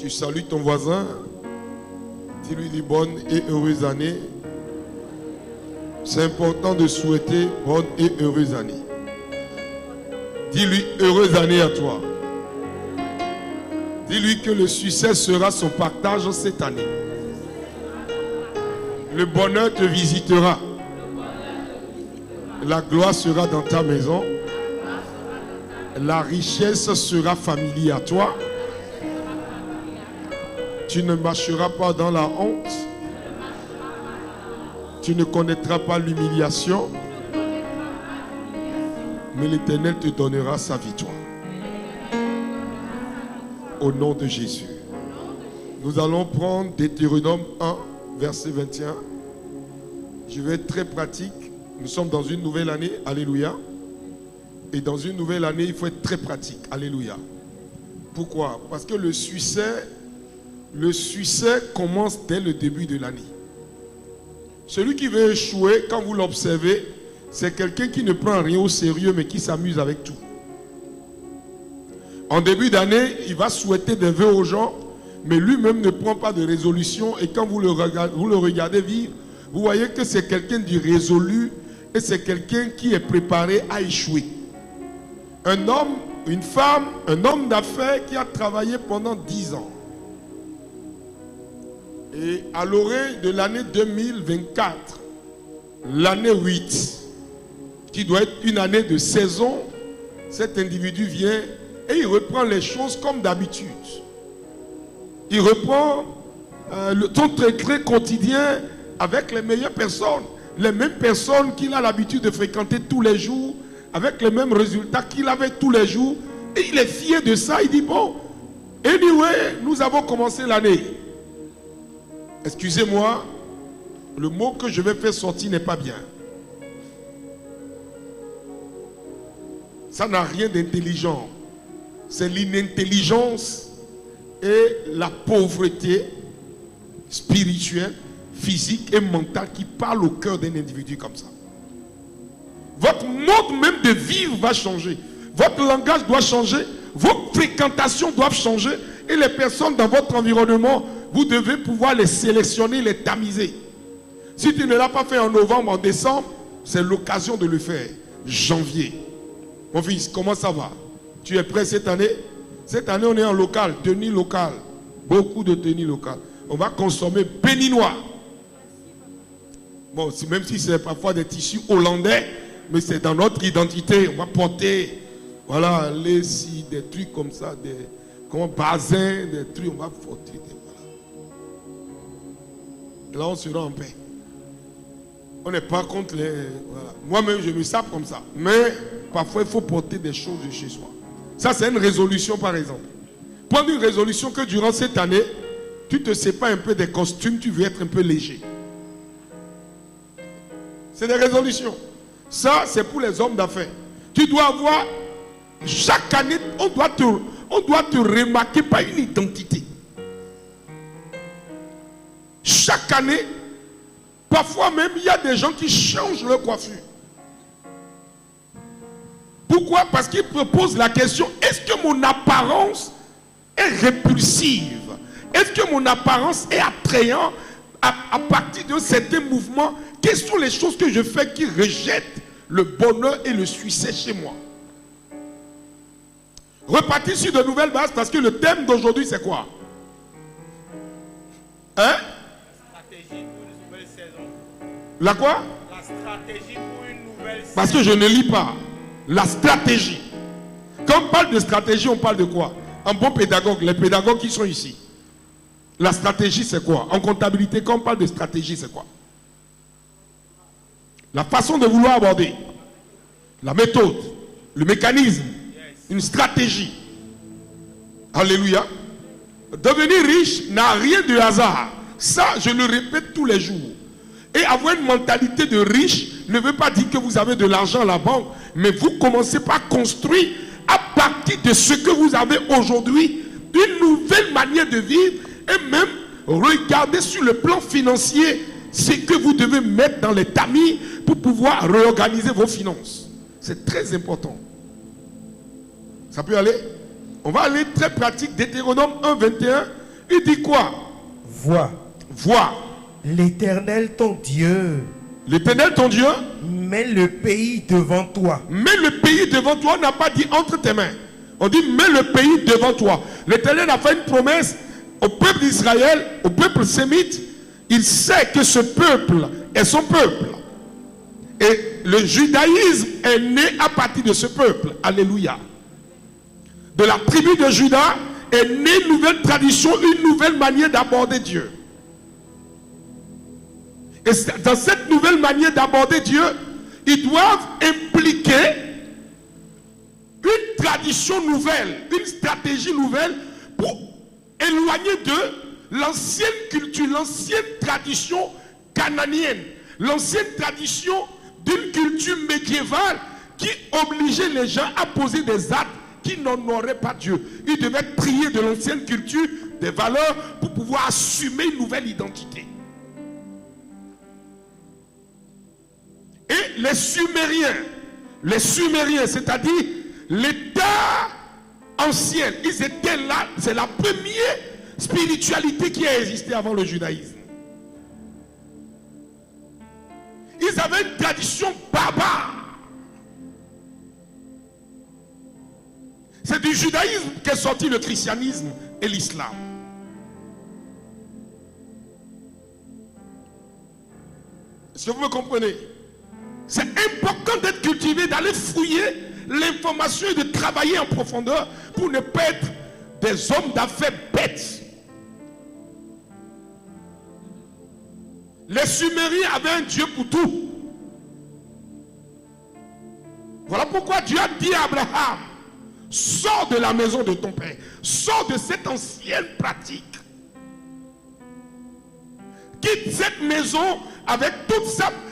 Tu salues ton voisin. Dis-lui bonne et heureuse année. C'est important de souhaiter bonne et heureuse année. Dis-lui heureuse année à toi. Dis-lui que le succès sera son partage cette année. Le bonheur te visitera. La gloire sera dans ta maison. La richesse sera familière à toi. Tu ne marcheras pas dans la honte. Tu ne connaîtras pas l'humiliation. Mais l'Éternel te donnera sa victoire. Au nom de Jésus. Nous allons prendre Deutéronome 1, verset 21. Je vais être très pratique. Nous sommes dans une nouvelle année. Alléluia. Et dans une nouvelle année, il faut être très pratique. Alléluia. Pourquoi? Parce que le succès commence dès le début de l'année. Celui qui veut échouer, quand vous l'observez, c'est quelqu'un qui ne prend rien au sérieux, mais qui s'amuse avec tout. En début d'année, il va souhaiter des vœux aux gens, mais lui-même ne prend pas de résolution. Et quand vous le regardez vivre, vous voyez que c'est quelqu'un d'irrésolu et c'est quelqu'un qui est préparé à échouer. Un homme, une femme, un homme d'affaires qui a travaillé pendant 10 ans. Et à l'orée de l'année 2024, l'année 8, qui doit être une année de saison, cet individu vient et il reprend les choses comme d'habitude. Il reprend son trait quotidien avec les meilleures personnes, les mêmes personnes qu'il a l'habitude de fréquenter tous les jours, avec les mêmes résultats qu'il avait tous les jours. Et il est fier de ça. Il dit, bon, anyway, nous avons commencé l'année. Excusez-moi, le mot que je vais faire sortir n'est pas bien. Ça n'a rien d'intelligent. C'est l'inintelligence et la pauvreté spirituelle, physique et mentale qui parle au cœur d'un individu comme ça. Votre mode même de vivre va changer. Votre langage doit changer. Vos fréquentations doivent changer. Et les personnes dans votre environnement, vous devez pouvoir les sélectionner, les tamiser. Si tu ne l'as pas fait en novembre, en décembre, c'est l'occasion de le faire. Janvier. Mon fils, comment ça va? Tu es prêt cette année? Cette année, on est en local, tenue locale. Beaucoup de tenues locales. On va consommer béninois. Bon, même si c'est parfois des tissus hollandais, mais c'est dans notre identité. On va porter, voilà, les si, des trucs comme ça, des basins, des trucs, on va porter. Voilà. Là, on sera en paix. On n'est pas contre les... Voilà. Moi-même, je me sape comme ça. Mais parfois, il faut porter des choses de chez soi. Ça, c'est une résolution, par exemple. Prendre une résolution que durant cette année, tu te sépares un peu des costumes, tu veux être un peu léger. C'est des résolutions. Ça, c'est pour les hommes d'affaires. Tu dois avoir, chaque année, on doit te remarquer par une identité. Chaque année, parfois même, il y a des gens qui changent leur coiffure. Pourquoi? Parce qu'ils proposent la question, est-ce que mon apparence est répulsive? Est-ce que mon apparence est attrayante à partir d'un certain mouvement? Quelles sont les choses que je fais qui rejettent le bonheur et le succès chez moi? Repartir sur de nouvelles bases parce que le thème d'aujourd'hui c'est quoi? Hein? La stratégie pour une nouvelle saison. La quoi? La stratégie pour une nouvelle saison. Parce que je ne lis pas. La stratégie. Quand on parle de stratégie, on parle de quoi? Un bon pédagogue, les pédagogues qui sont ici. La stratégie c'est quoi? En comptabilité, quand on parle de stratégie c'est quoi? La façon de vouloir aborder. La méthode. Le mécanisme. Une stratégie. Alléluia. Devenir riche n'a rien de hasard. Ça, je le répète tous les jours. Et avoir une mentalité de riche ne veut pas dire que vous avez de l'argent à la banque, mais vous commencez par construire à partir de ce que vous avez aujourd'hui une nouvelle manière de vivre et même regarder sur le plan financier ce que vous devez mettre dans les tamis pour pouvoir réorganiser vos finances. C'est très important. Ça peut aller? On va aller très pratique. Deutéronome 1, 21. Il dit quoi? Vois, l'Éternel ton Dieu L'Éternel ton Dieu met le pays devant toi. Mets le pays devant toi. On n'a pas dit entre tes mains. On dit mets le pays devant toi. L'Éternel a fait une promesse au peuple d'Israël, au peuple sémite. Il sait que ce peuple est son peuple. Et le judaïsme est né à partir de ce peuple. Alléluia. De la tribu de Juda est née une nouvelle tradition, une nouvelle manière d'aborder Dieu. Et dans cette nouvelle manière d'aborder Dieu, ils doivent impliquer une tradition nouvelle, une stratégie nouvelle pour éloigner de l'ancienne culture, l'ancienne tradition cananienne, l'ancienne tradition d'une culture médiévale qui obligeait les gens à poser des actes qui n'honoraient pas Dieu. Ils devaient trier de l'ancienne culture des valeurs pour pouvoir assumer une nouvelle identité. Et les Sumériens, c'est-à-dire l'État ancien, ils étaient là, c'est la première spiritualité qui a existé avant le judaïsme. Ils avaient une tradition barbare. C'est du judaïsme qu'est sorti le christianisme et l'islam. Est-ce que vous me comprenez? C'est important d'être cultivé, d'aller fouiller l'information et de travailler en profondeur pour ne pas être des hommes d'affaires bêtes. Les Sumériens avaient un Dieu pour tout. Voilà pourquoi Dieu a dit à Abraham, sors de la maison de ton père, sors de cette ancienne pratique. Quitte cette maison avec toute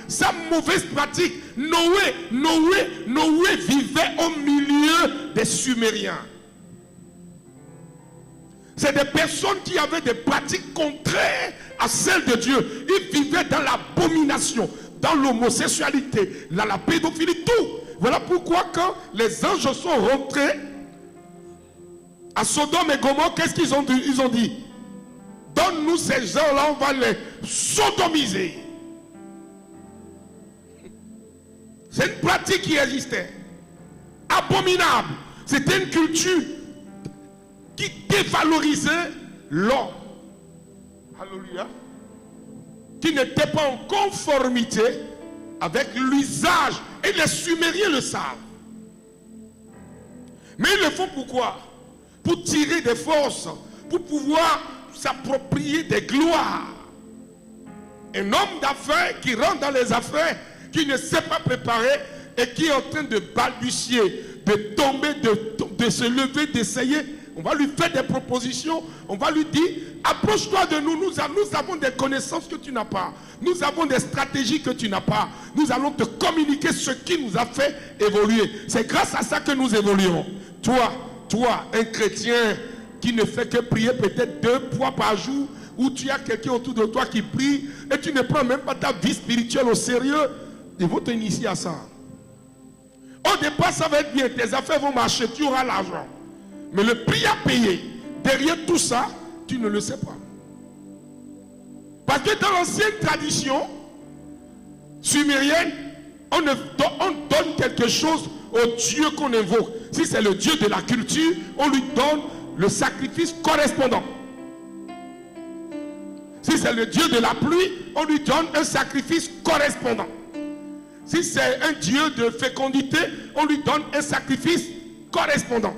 sa mauvaise pratique. Noé vivait au milieu des Sumériens. C'est des personnes qui avaient des pratiques contraires à celles de Dieu. Ils vivaient dans l'abomination, dans l'homosexualité, dans la pédophilie, tout. Voilà pourquoi quand les anges sont rentrés à Sodome et Gomorrhe, qu'est-ce qu'ils ont dit? Ils ont dit, donne-nous ces gens-là, on va les sodomiser. C'est une pratique qui existait. Abominable. C'était une culture qui dévalorisait l'homme. Alléluia. Qui n'était pas en conformité avec l'usage. Et les Sumériens le savent. Mais ils le font pourquoi? Pour tirer des forces, pour pouvoir s'approprier des gloires. Un homme d'affaires qui rentre dans les affaires, qui ne s'est pas préparé et qui est en train de balbutier, de tomber, de se lever, d'essayer. On va lui faire des propositions, on va lui dire, approche-toi de nous, nous avons des connaissances que tu n'as pas, nous avons des stratégies que tu n'as pas, nous allons te communiquer ce qui nous a fait évoluer. C'est grâce à ça que nous évoluons. Toi, un chrétien qui ne fait que prier peut-être 2 fois par jour, ou tu as quelqu'un autour de toi qui prie, et tu ne prends même pas ta vie spirituelle au sérieux, ils vont t'initier à ça. Au départ, ça va être bien, tes affaires vont marcher, tu auras l'argent. Mais le prix à payer, derrière tout ça, tu ne le sais pas. Parce que dans l'ancienne tradition sumérienne, on donne quelque chose au Dieu qu'on invoque. Si c'est le Dieu de la culture, on lui donne le sacrifice correspondant. Si c'est le Dieu de la pluie, on lui donne un sacrifice correspondant. Si c'est un Dieu de fécondité, on lui donne un sacrifice correspondant.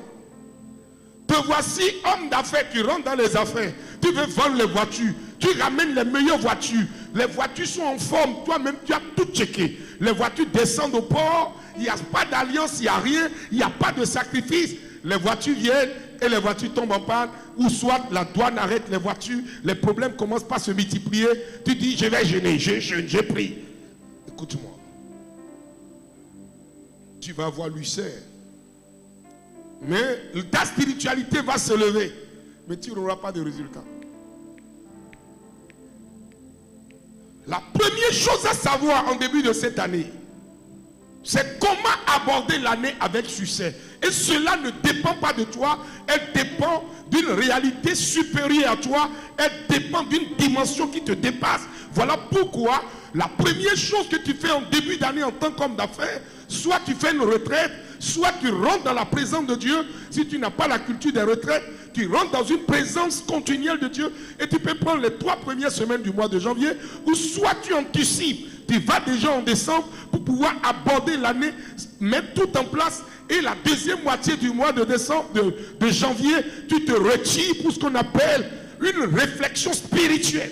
Te voici, homme d'affaires, tu rentres dans les affaires, tu veux vendre les voitures, tu ramènes les meilleures voitures, les voitures sont en forme, toi-même tu as tout checké. Les voitures descendent au port, il n'y a pas d'alliance, il n'y a rien, il n'y a pas de sacrifice. Les voitures viennent et les voitures tombent en panne, ou soit la douane arrête les voitures, les problèmes commencent pas à se multiplier. Tu dis, je vais gêner, j'ai pris. Écoute-moi. Tu vas avoir l'ulcère. Mais ta spiritualité va se lever. Mais tu n'auras pas de résultat. La première chose à savoir en début de cette année, c'est comment aborder l'année avec succès. Et cela ne dépend pas de toi, elle dépend d'une réalité supérieure à toi, elle dépend d'une dimension qui te dépasse. Voilà pourquoi la première chose que tu fais en début d'année en tant qu'homme d'affaires, soit tu fais une retraite, soit tu rentres dans la présence de Dieu. Si tu n'as pas la culture des retraites, tu rentres dans une présence continuelle de Dieu et tu peux prendre les 3 premières semaines du mois de janvier, ou soit tu anticipes, tu vas déjà en décembre pour pouvoir aborder l'année, mettre tout en place, et la deuxième moitié du mois de décembre, de janvier, tu te retires pour ce qu'on appelle une réflexion spirituelle.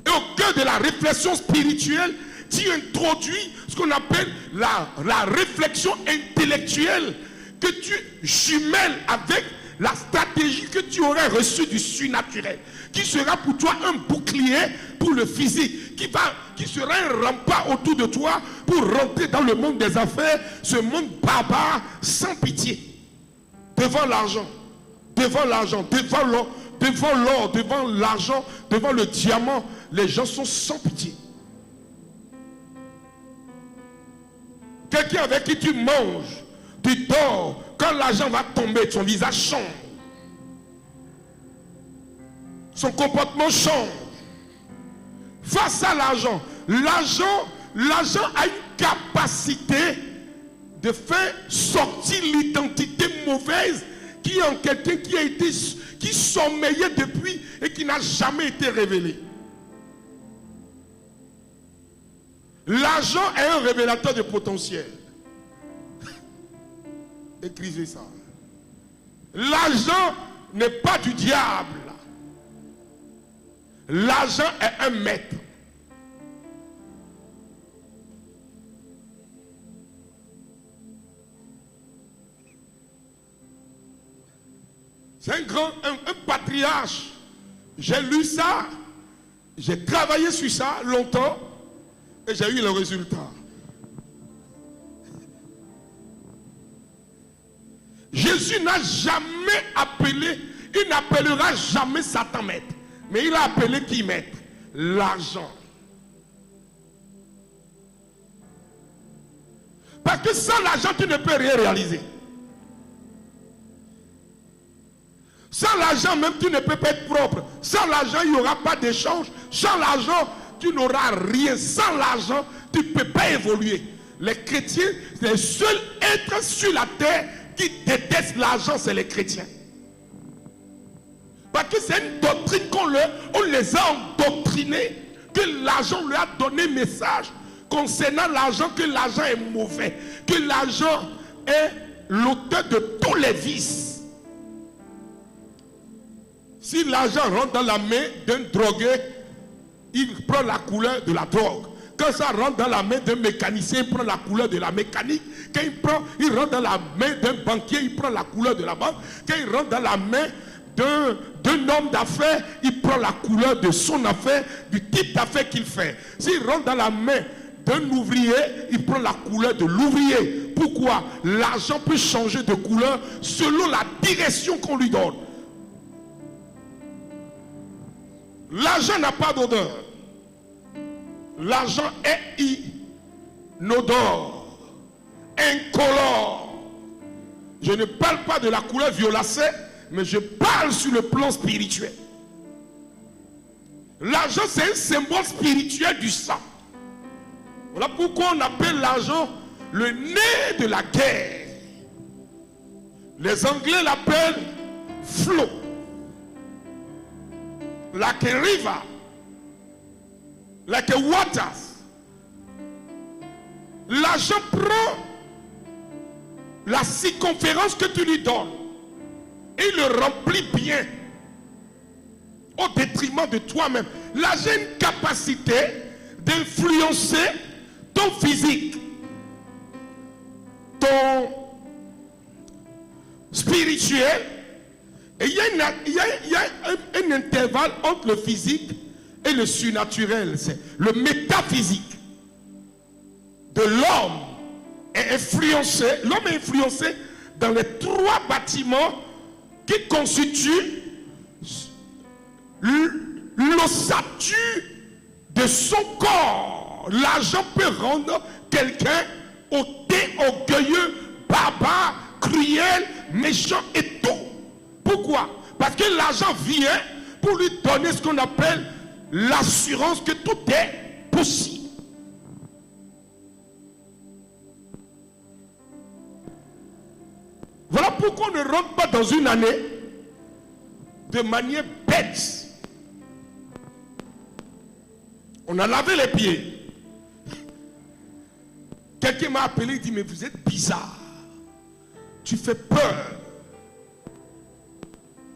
Et au cœur de la réflexion spirituelle, tu introduis ce qu'on appelle la réflexion intellectuelle que tu jumelles avec la stratégie que tu aurais reçue du surnaturel, qui sera pour toi un bouclier pour le physique, qui sera un rempart autour de toi pour rentrer dans le monde des affaires, ce monde barbare sans pitié. Devant l'argent, devant l'argent, devant l'or, devant l'argent, devant le diamant, les gens sont sans pitié. Quelqu'un avec qui tu manges, tu dors, quand l'argent va tomber, son visage change. Son comportement change. Face à l'argent, l'argent a une capacité de faire sortir l'identité mauvaise qui est en quelqu'un qui sommeillait depuis et qui n'a jamais été révélé. L'argent est un révélateur de potentiel. Écrivez ça. L'argent n'est pas du diable. L'argent est un maître. C'est un patriarche. J'ai lu ça, j'ai travaillé sur ça longtemps et j'ai eu le résultat. Jésus n'a jamais appelé, il n'appellera jamais Satan maître, mais il a appelé qui maître? L'argent. Parce que sans l'argent, tu ne peux rien réaliser. Sans l'argent, même tu ne peux pas être propre. Sans l'argent, il n'y aura pas d'échange. Sans l'argent, tu n'auras rien. Sans l'argent, tu ne peux pas évoluer. Les chrétiens, les seuls êtres sur la terre qui détestent l'argent, c'est les chrétiens. Parce que c'est une doctrine on les a endoctrinés, que l'argent leur a donné message concernant l'argent, que l'argent est mauvais, que l'argent est l'auteur de tous les vices. Si l'argent rentre dans la main d'un drogué, il prend la couleur de la drogue. Quand ça rentre dans la main d'un mécanicien, il prend la couleur de la mécanique. Quand il rentre dans la main d'un banquier, il prend la couleur de la banque. Quand il rentre dans la main d'un homme d'affaires, il prend la couleur de son affaire, du type d'affaires qu'il fait. S'il rentre dans la main d'un ouvrier, il prend la couleur de l'ouvrier. Pourquoi? L'argent peut changer de couleur selon la direction qu'on lui donne. L'argent n'a pas d'odeur. L'argent est inodore, incolore. Je ne parle pas de la couleur violacée, mais je parle sur le plan spirituel. L'argent, c'est un symbole spirituel du sang. Voilà pourquoi on appelle l'argent le nez de la guerre. Les Anglais l'appellent flow, like a river, like a waters. L'argent prend la circonférence que tu lui donnes et il le remplit bien au détriment de toi-même. L'argent a une capacité d'influencer ton physique, ton spirituel. Et il y a un intervalle entre le physique et le surnaturel. C'est le métaphysique de l'homme est influencé. L'homme est influencé dans les 3 bâtiments qui constituent l'ossature de son corps. L'argent peut rendre quelqu'un ôter orgueilleux, barbare, cruel, méchant et tout. Pourquoi? Parce que l'argent vient pour lui donner ce qu'on appelle l'assurance que tout est possible. Voilà pourquoi on ne rentre pas dans une année de manière bête. On a lavé les pieds. Quelqu'un m'a appelé, il dit, mais vous êtes bizarre. Tu fais peur.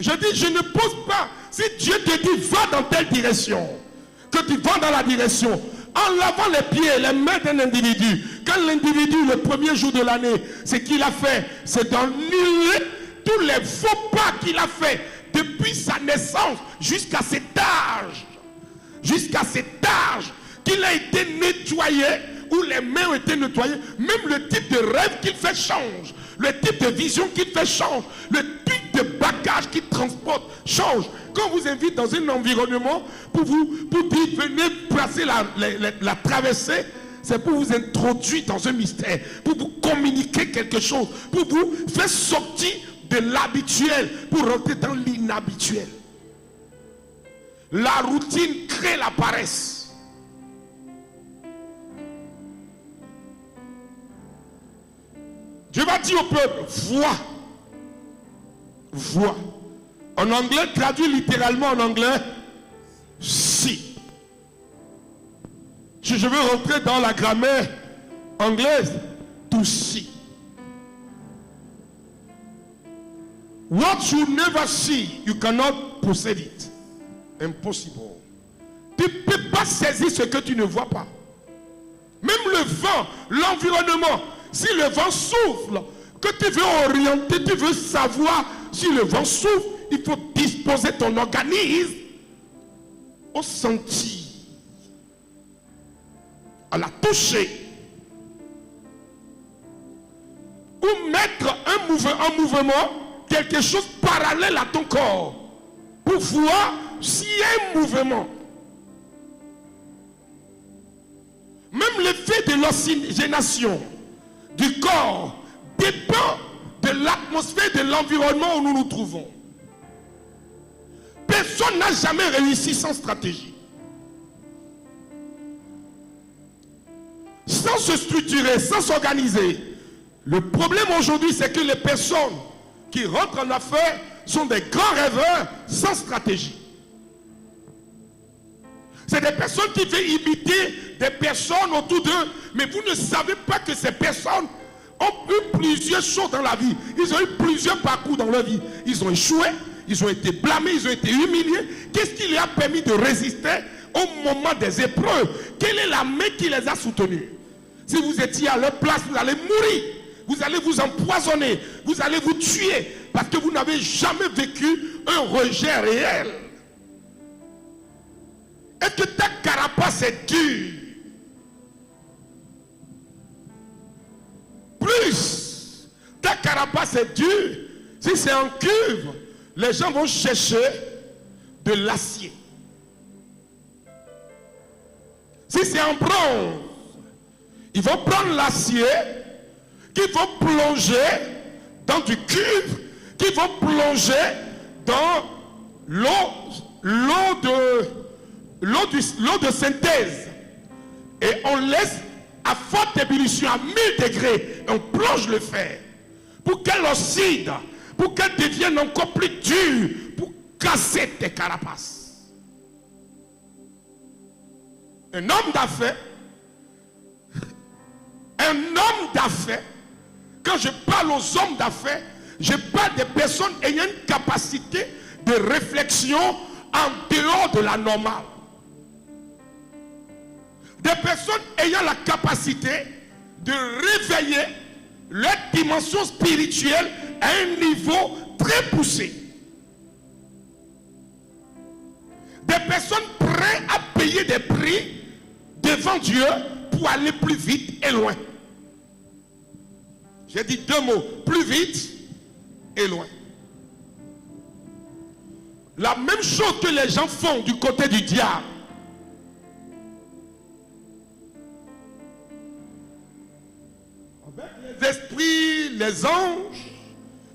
Je dis, je ne pose pas. Si Dieu te dit, va dans telle direction, que tu vas dans la direction, en lavant les pieds, les mains d'un individu, quand l'individu, le premier jour de l'année, ce qu'il a fait, c'est d'annuler tous les faux pas qu'il a fait depuis sa naissance jusqu'à cet âge. Jusqu'à cet âge qu'il a été nettoyé, où les mains ont été nettoyées, même le type de rêve qu'il fait change, le type de vision qu'il fait change, le type de bagage qu'il transporte change. Quand on vous invite dans un environnement pour dire venez passer la traversée, c'est pour vous introduire dans un mystère, pour vous communiquer quelque chose, pour vous faire sortir de l'habituel, pour rentrer dans l'inhabituel. La routine crée la paresse. Dieu va dire au peuple, vois. Vois. En anglais, traduit littéralement en anglais, si. Si je veux rentrer dans la grammaire anglaise, to see. What you never see, you cannot possess it. Impossible. Tu ne peux pas saisir ce que tu ne vois pas. Même le vent, l'environnement, si le vent souffle, que tu veux orienter, tu veux savoir si le vent souffle, il faut disposer ton organisme au sentir, à la toucher, ou mettre un mouvement, quelque chose parallèle à ton corps, pour voir s'il y a un mouvement. Même l'effet de l'oxygénation du corps dépend de l'atmosphère, de l'environnement où nous nous trouvons. Personne n'a jamais réussi sans stratégie. Sans se structurer, sans s'organiser. Le problème aujourd'hui, c'est que les personnes qui rentrent en affaires sont des grands rêveurs sans stratégie. C'est des personnes qui veulent imiter des personnes autour d'eux, mais vous ne savez pas que ces personnes ont eu plusieurs choses dans la vie. Ils ont eu plusieurs parcours dans leur vie. Ils ont échoué, ils ont été blâmés, ils ont été humiliés. Qu'est-ce qui leur a permis de résister au moment des épreuves? Quelle est la main qui les a soutenus? Si vous étiez à leur place, vous allez mourir. Vous allez vous empoisonner. Vous allez vous tuer. Parce que vous n'avez jamais vécu un rejet réel. Est-ce que ta carapace est dure? Plus ta carapace est dure, si c'est en cuivre, les gens vont chercher de l'acier. Si c'est en bronze, ils vont prendre l'acier qu'ils vont plonger dans du cuivre, qu'ils vont plonger dans l'eau de synthèse. Et on laisse à forte ébullition, à 1000 degrés, on plonge le fer pour qu'elle oxyde, pour qu'elle devienne encore plus dure, pour casser tes carapaces. Un homme d'affaires, quand je parle aux hommes d'affaires, je parle des personnes ayant une capacité de réflexion en dehors de la normale. Des personnes ayant la capacité de réveiller leur dimension spirituelle à un niveau très poussé. Des personnes prêtes à payer des prix devant Dieu pour aller plus vite et loin. J'ai dit deux mots, plus vite et loin. La même chose que les gens font du côté du diable. Avec les Les anges,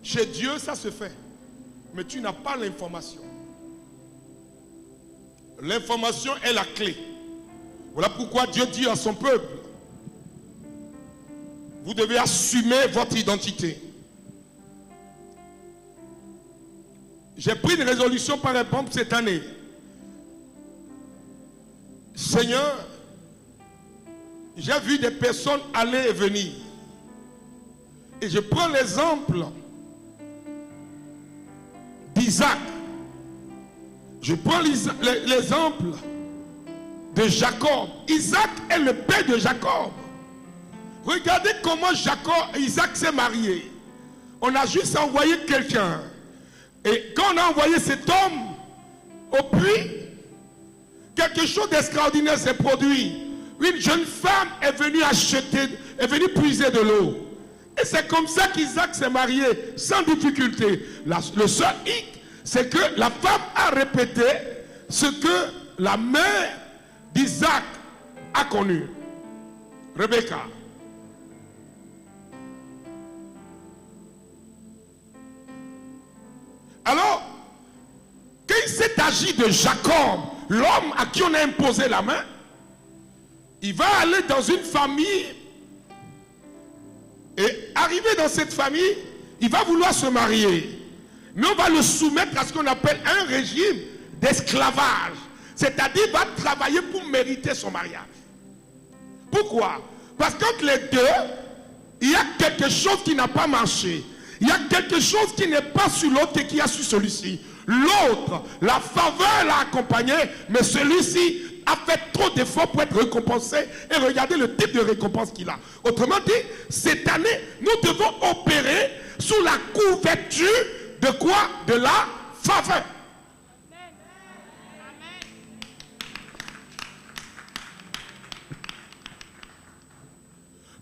chez Dieu, ça se fait. Mais tu n'as pas l'information. L'information est la clé. Voilà pourquoi Dieu dit à son peuple, vous devez assumer votre identité. J'ai pris une résolution par exemple cette année. Seigneur, j'ai vu des personnes aller et venir. Et je prends l'exemple d'Isaac. Je prends l'exemple de Jacob. Isaac est le père de Jacob. Regardez comment Isaac s'est marié. On a juste envoyé quelqu'un. Et quand on a envoyé cet homme au puits, quelque chose d'extraordinaire s'est produit. Une jeune femme est venue puiser de l'eau. Et c'est comme ça qu'Isaac s'est marié sans difficulté. Le seul hic, c'est que la femme a répété ce que la mère d'Isaac a connu. Rebecca. Alors, quand il s'est agi de Jacob, l'homme à qui on a imposé la main, il va aller dans une famille et arrivé dans cette famille, il va vouloir se marier. Mais on va le soumettre à ce qu'on appelle un régime d'esclavage. C'est-à-dire qu'il va travailler pour mériter son mariage. Pourquoi? Parce qu'entre les deux, il y a quelque chose qui n'a pas marché. Il y a quelque chose qui n'est pas sur l'autre et qui a sur celui-ci. L'autre, la faveur l'a accompagné, mais celui-ci a fait trop d'efforts pour être récompensé. Et regardez le type de récompense qu'il a. Autrement dit, cette année, nous devons opérer sous la couverture de quoi? De la faveur.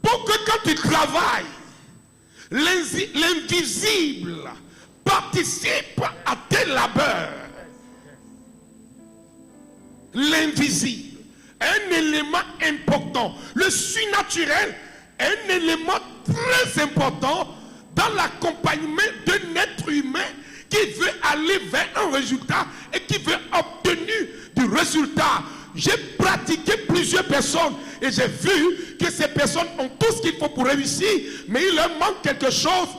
Pour que quand tu travailles, l'invisible participe à tes labeurs. L'invisible, un élément important. Le surnaturel, un élément très important dans l'accompagnement d'un être humain qui veut aller vers un résultat et qui veut obtenir du résultat. J'ai pratiqué plusieurs personnes et j'ai vu que ces personnes ont tout ce qu'il faut pour réussir, mais il leur manque quelque chose,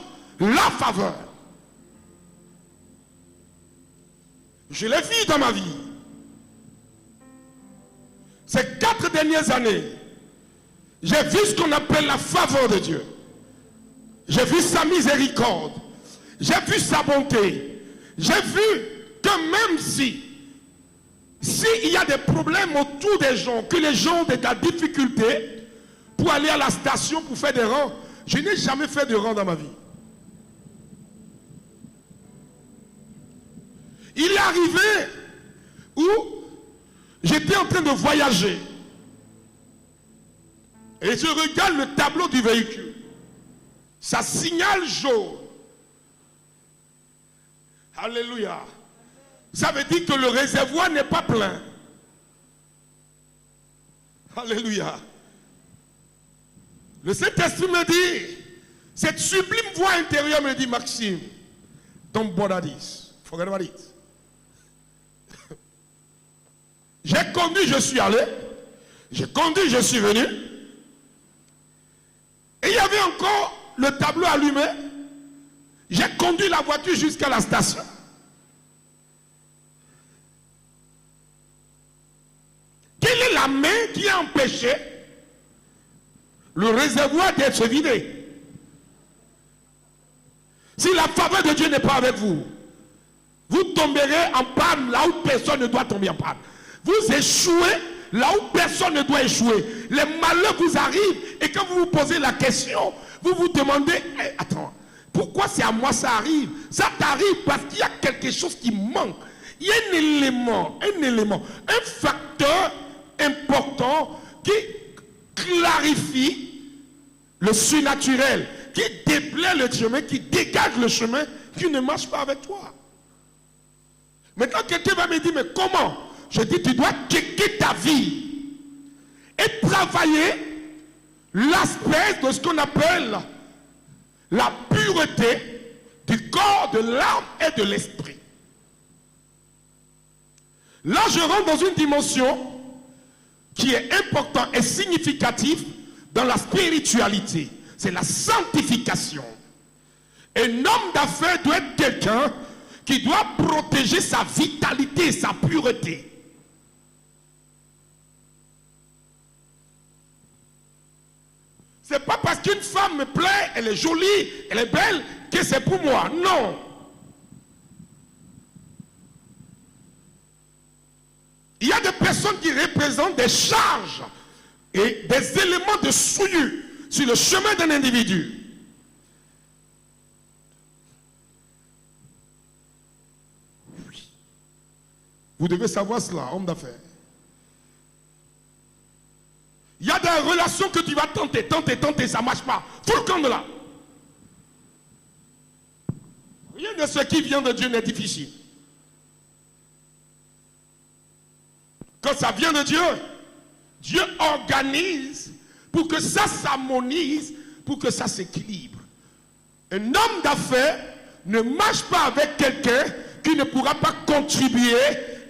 la faveur. Je l'ai vu dans ma vie. Ces 4 dernières années, j'ai vu ce qu'on appelle la faveur de Dieu. J'ai vu sa miséricorde. J'ai vu sa bonté. J'ai vu que même s'il y a des problèmes autour des gens, que les gens ont de la difficulté pour aller à la station pour faire des rangs, je n'ai jamais fait de rang dans ma vie. Il est arrivé où j'étais en train de voyager et je regarde le tableau du véhicule. Ça signale jaune. Alléluia. Ça veut dire que le réservoir n'est pas plein. Alléluia. Le Saint-Esprit me dit, cette sublime voix intérieure me dit, Maxime, don't bother this. Forget about it. J'ai conduit, je suis allé. J'ai conduit, je suis venu. Et il y avait encore le tableau allumé. J'ai conduit la voiture jusqu'à la station. Quelle est la main qui a empêché le réservoir d'être vidé? Si la faveur de Dieu n'est pas avec vous, vous tomberez en panne là où personne ne doit tomber en panne. Vous échouez là où personne ne doit échouer. Les malheurs vous arrivent et quand vous vous posez la question, vous vous demandez, attends, pourquoi c'est à moi ça arrive? Ça t'arrive parce qu'il y a quelque chose qui manque. Il y a un élément, un facteur important qui clarifie le surnaturel, qui déblaye le chemin, qui dégage le chemin, qui ne marche pas avec toi. Maintenant, quelqu'un va me dire, mais comment? Je dis, tu dois checker ta vie et travailler l'aspect de ce qu'on appelle la pureté du corps, de l'âme et de l'esprit. Là, je rentre dans une dimension qui est importante et significative dans la spiritualité. C'est la sanctification. Un homme d'affaires doit être quelqu'un qui doit protéger sa vitalité et sa pureté. C'est pas parce qu'une femme me plaît, elle est jolie, elle est belle, que c'est pour moi. Non. Il y a des personnes qui représentent des charges et des éléments de souillure sur le chemin d'un individu. Oui. Vous devez savoir cela, homme d'affaires. Il y a des relations que tu vas tenter, ça ne marche pas. Faut le camp de là. Rien de ce qui vient de Dieu n'est difficile. Quand ça vient de Dieu, Dieu organise pour que ça s'harmonise, pour que ça s'équilibre. Un homme d'affaires ne marche pas avec quelqu'un qui ne pourra pas contribuer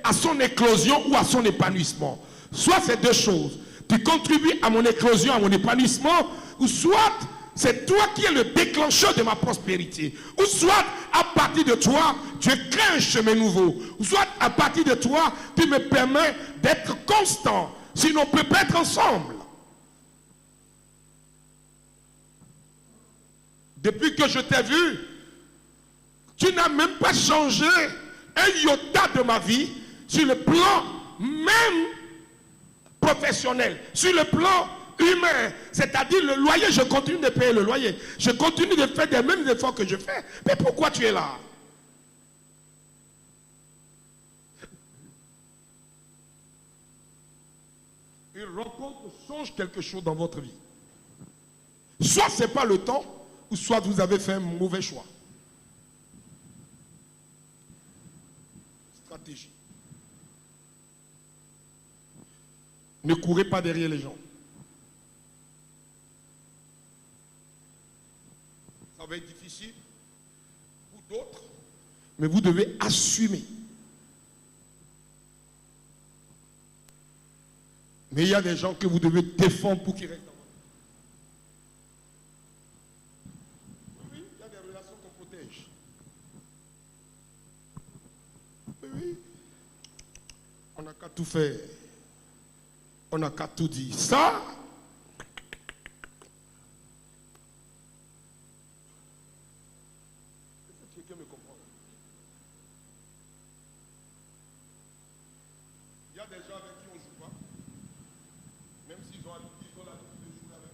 à son éclosion ou à son épanouissement. Soit c'est deux choses. Tu contribues à mon éclosion, à mon épanouissement, ou soit c'est toi qui es le déclencheur de ma prospérité. Ou soit à partir de toi, tu crées un chemin nouveau. Ou soit à partir de toi, tu me permets d'être constant. Sinon on ne peut pas être ensemble. Depuis que je t'ai vu, tu n'as même pas changé un iota de ma vie sur le plan même professionnel, sur le plan humain, c'est-à-dire le loyer, je continue de payer le loyer, je continue de faire des mêmes efforts que je fais, mais pourquoi tu es là? Une rencontre change quelque chose dans votre vie. Soit ce n'est pas le temps, ou soit vous avez fait un mauvais choix. Stratégie. Ne courez pas derrière les gens. Ça va être difficile pour d'autres, mais vous devez assumer. Mais il y a des gens que vous devez défendre pour qu'ils restent dans votre vie. Oui, il y a des relations qu'on protège. Oui. On n'a qu'à tout faire. On n'a qu'à tout dire. Ça, est-ce que quelqu'un me comprend? Il y a des gens avec qui on ne joue pas, même s'ils ont l'habitude de jouer avec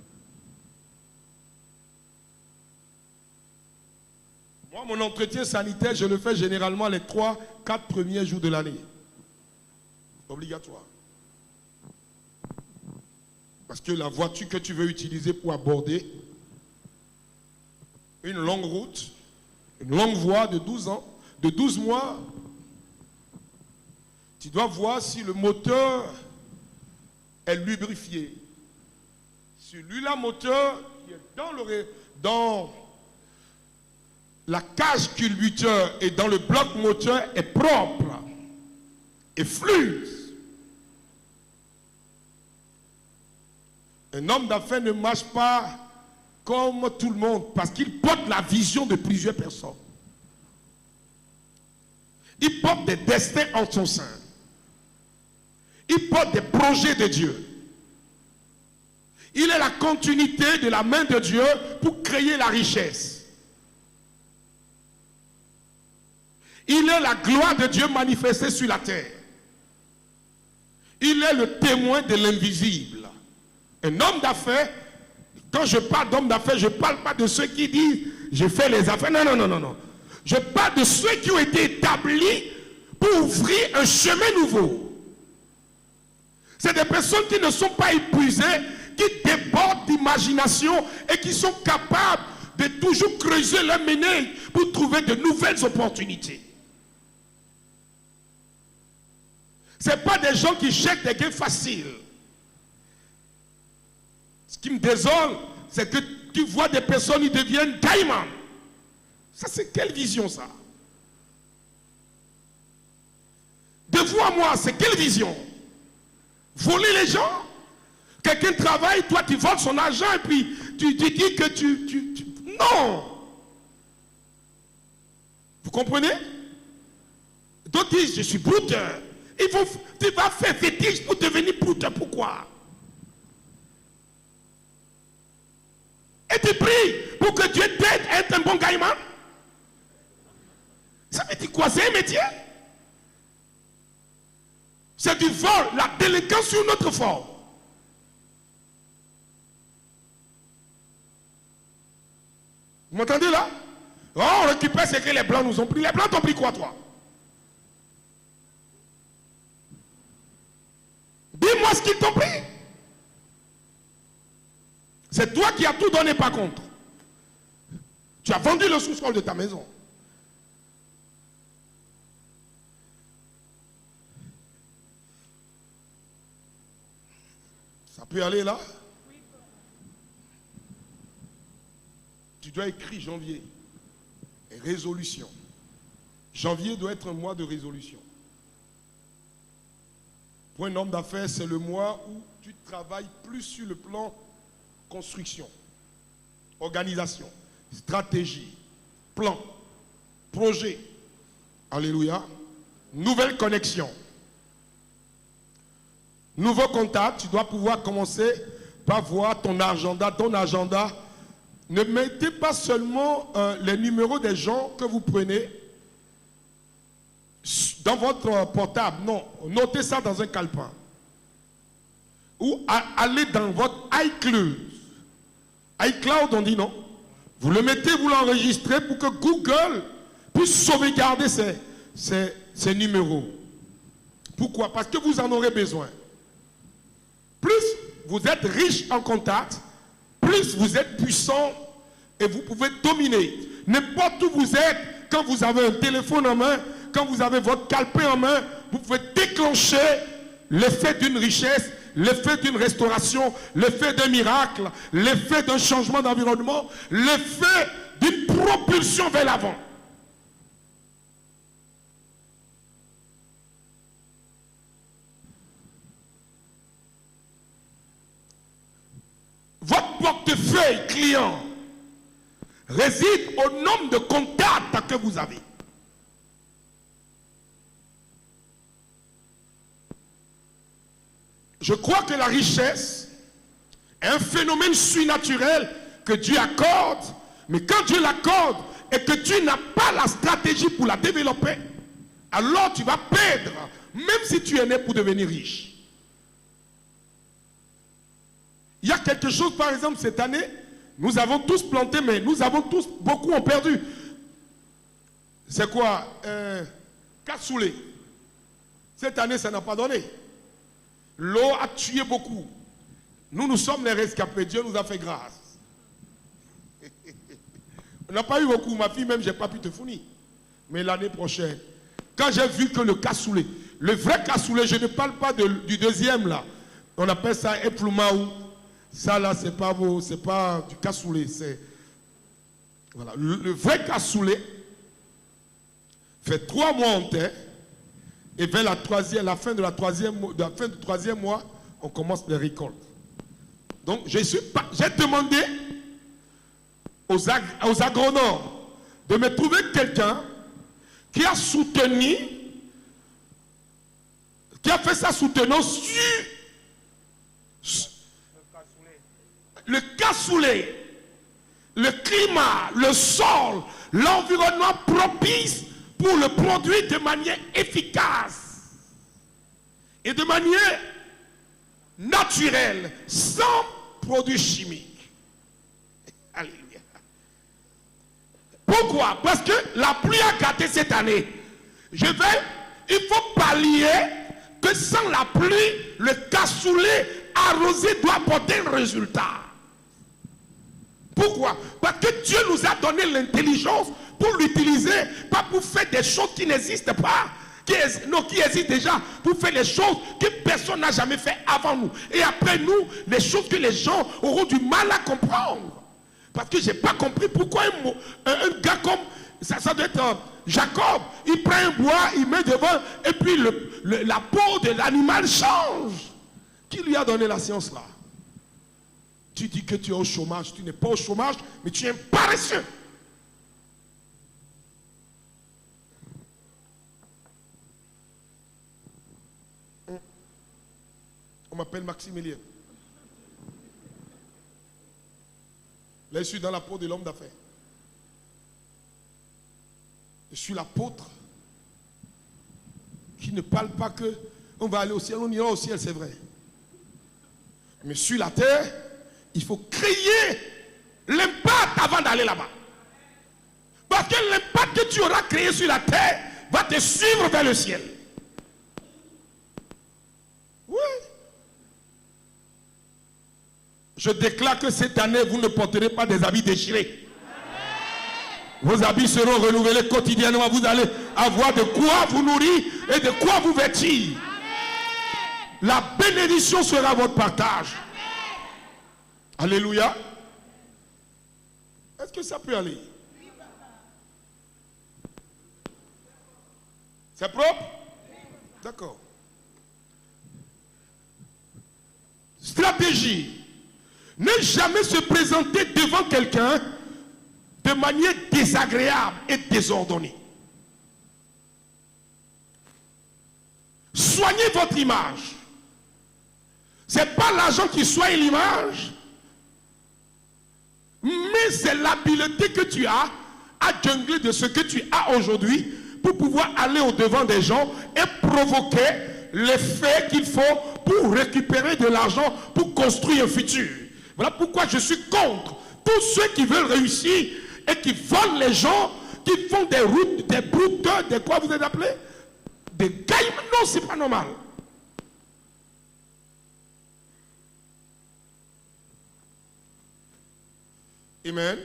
nous. Moi, mon entretien sanitaire, je le fais généralement les 3-4 premiers jours de l'année. Obligatoire. Parce que la voiture que tu veux utiliser pour aborder une longue route, une longue voie de 12 ans, de 12 mois, tu dois voir si le moteur est lubrifié. Celui-là, moteur qui est dans la cage culbuteur et dans le bloc moteur est propre et fluide. Un homme d'affaires ne marche pas comme tout le monde parce qu'il porte la vision de plusieurs personnes. Il porte des destins en son sein. Il porte des projets de Dieu. Il est la continuité de la main de Dieu pour créer la richesse. Il est la gloire de Dieu manifestée sur la terre. Il est le témoin de l'invisible. Un homme d'affaires, quand je parle d'homme d'affaires, je ne parle pas de ceux qui disent « je fais les affaires ». Non. Je parle de ceux qui ont été établis pour ouvrir un chemin nouveau. C'est des personnes qui ne sont pas épuisées, qui débordent d'imagination et qui sont capables de toujours creuser leur ménage pour trouver de nouvelles opportunités. Ce n'est pas des gens qui cherchent des gains faciles. Ce qui me désole, c'est que tu vois des personnes, ils deviennent caïmans. Ça, c'est quelle vision, ça? De vous à moi, c'est quelle vision? Voler les gens? Quelqu'un travaille, toi tu voles son argent et puis tu dis que tu... Non! Vous comprenez? D'autres disent, je suis brouteur. Tu vas faire fétiche pour devenir brouteur. Pourquoi? Et tu pries pour que Dieu t'aide à être un bon caïman? Ça veut dire quoi? C'est un métier? C'est du vol, la délinquance sur notre forme. Vous m'entendez là? Oh, on récupère ce que les blancs nous ont pris. Les blancs t'ont pris quoi, toi? Dis-moi ce qu'ils t'ont pris. C'est toi qui as tout donné par contre. Tu as vendu le sous-sol de ta maison. Ça peut aller là? Tu dois écrire janvier. Et résolution. Janvier doit être un mois de résolution. Pour un homme d'affaires, c'est le mois où tu travailles plus sur le plan construction, organisation, stratégie, plan, projet. Alléluia. Nouvelle connexion. Nouveau contact, tu dois pouvoir commencer par voir ton agenda. Ton agenda, ne mettez pas seulement les numéros des gens que vous prenez dans votre portable. Non, notez ça dans un calepin. Ou allez dans votre iCloud. iCloud, on dit non. Vous le mettez, vous l'enregistrez pour que Google puisse sauvegarder ces numéros. Pourquoi? Parce que vous en aurez besoin. Plus vous êtes riche en contact, plus vous êtes puissant et vous pouvez dominer. N'importe où vous êtes, quand vous avez un téléphone en main, quand vous avez votre calepin en main, vous pouvez déclencher l'effet d'une richesse, l'effet d'une restauration, l'effet d'un miracle, l'effet d'un changement d'environnement, l'effet d'une propulsion vers l'avant. Votre portefeuille client réside au nombre de contacts que vous avez. Je crois que la richesse est un phénomène surnaturel que Dieu accorde, mais quand Dieu l'accorde et que tu n'as pas la stratégie pour la développer, alors tu vas perdre, même si tu es né pour devenir riche. Il y a quelque chose, par exemple, cette année, nous avons tous planté, mais nous avons tous, beaucoup ont perdu. C'est quoi? Cassoulet. Cette année, ça n'a pas donné. L'eau a tué beaucoup. Nous sommes les rescapés. Dieu nous a fait grâce. On n'a pas eu beaucoup. Ma fille, même, je n'ai pas pu te fournir. Mais l'année prochaine, quand j'ai vu que le cassoulet, le vrai cassoulet, je ne parle pas du deuxième là. On appelle ça eplumaou. Ça là, c'est pas du cassoulet. C'est voilà. Le vrai cassoulet fait 3 mois en terre. Et vers la fin du troisième mois, on commence les récoltes. Donc, j'ai demandé aux agronomes de me trouver quelqu'un qui a soutenu, qui a fait sa soutenance sur le cassoulet, le climat, le sol, l'environnement propice pour le produire de manière efficace et de manière naturelle, sans produits chimiques. Alléluia. Pourquoi? Parce que la pluie a gâté cette année. Il faut pallier que sans la pluie, le cassoulet arrosé doit apporter un résultat. Pourquoi? Parce que Dieu nous a donné l'intelligence pour l'utiliser, pas pour faire des choses qui n'existent pas, qui existent déjà, pour faire les choses que personne n'a jamais fait avant nous. Et après nous, les choses que les gens auront du mal à comprendre. Parce que je n'ai pas compris pourquoi un gars comme ça doit être Jacob. Il prend un bois, il met devant, et puis la peau de l'animal change. Qui lui a donné la science là? Tu dis que tu es au chômage. Tu n'es pas au chômage, mais tu es un paresseux. On m'appelle Maximilien. Là, je suis dans la peau de l'homme d'affaires. Je suis l'apôtre qui ne parle pas que on va aller au ciel, on ira au ciel, c'est vrai. Mais sur la terre, il faut créer l'impact avant d'aller là-bas. Parce que l'impact que tu auras créé sur la terre va te suivre vers le ciel. Oui. Je déclare que cette année, vous ne porterez pas des habits déchirés. Vos habits seront renouvelés quotidiennement. Vous allez avoir de quoi vous nourrir et de quoi vous vêtir. La bénédiction sera votre partage. Alléluia. Est-ce que ça peut aller? C'est propre? D'accord. Stratégie. Ne jamais se présenter devant quelqu'un de manière désagréable et désordonnée. Soignez votre image. Ce n'est pas l'argent qui soigne l'image, mais c'est l'habileté que tu as à jongler de ce que tu as aujourd'hui pour pouvoir aller au-devant des gens et provoquer l'effet qu'il faut pour récupérer de l'argent pour construire un futur. Voilà pourquoi je suis contre tous ceux qui veulent réussir et qui volent les gens, qui font des routes, des brouteurs, des quoi vous êtes appelés? Des gailles. Non, c'est pas normal. Amen.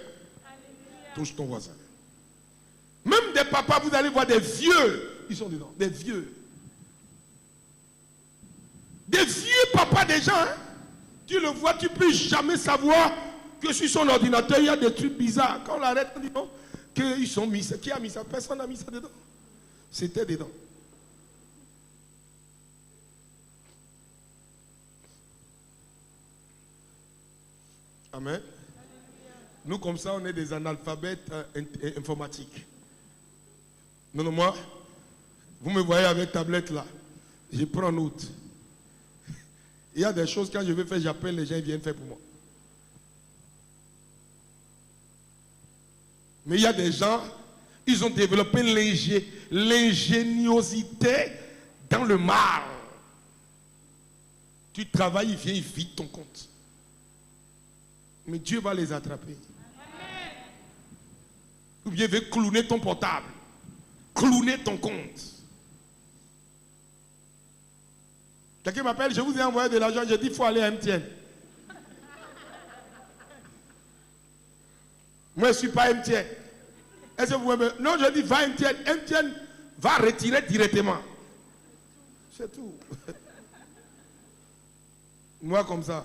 Touche ton voisin. Même des papas, vous allez voir des vieux. Ils sont dedans. Des vieux. Des vieux papas des gens. Hein? Tu le vois, tu ne peux jamais savoir que sur son ordinateur, il y a des trucs bizarres. Quand on l'arrête, on dit non, qu'ils sont mis. Qui a mis ça? Personne n'a mis ça dedans. C'était dedans. Amen. Nous, comme ça, on est des analphabètes informatiques. Non, non, moi, vous me voyez avec tablette là. Je prends note. Il y a des choses, quand je vais faire, j'appelle les gens, ils viennent faire pour moi. Mais il y a des gens, ils ont développé l'ingéniosité dans le mal. Tu travailles, il vient, il vide ton compte. Mais Dieu va les attraper. Ou bien il veut clowner ton portable, clowner ton compte. Quelqu'un m'appelle, je vous ai envoyé de l'argent, je dis il faut aller à MTN. Moi je ne suis pas MTN. Est-ce que vous pouvez me... Non, je dis va MTN. MTN va retirer directement. C'est tout. Moi comme ça.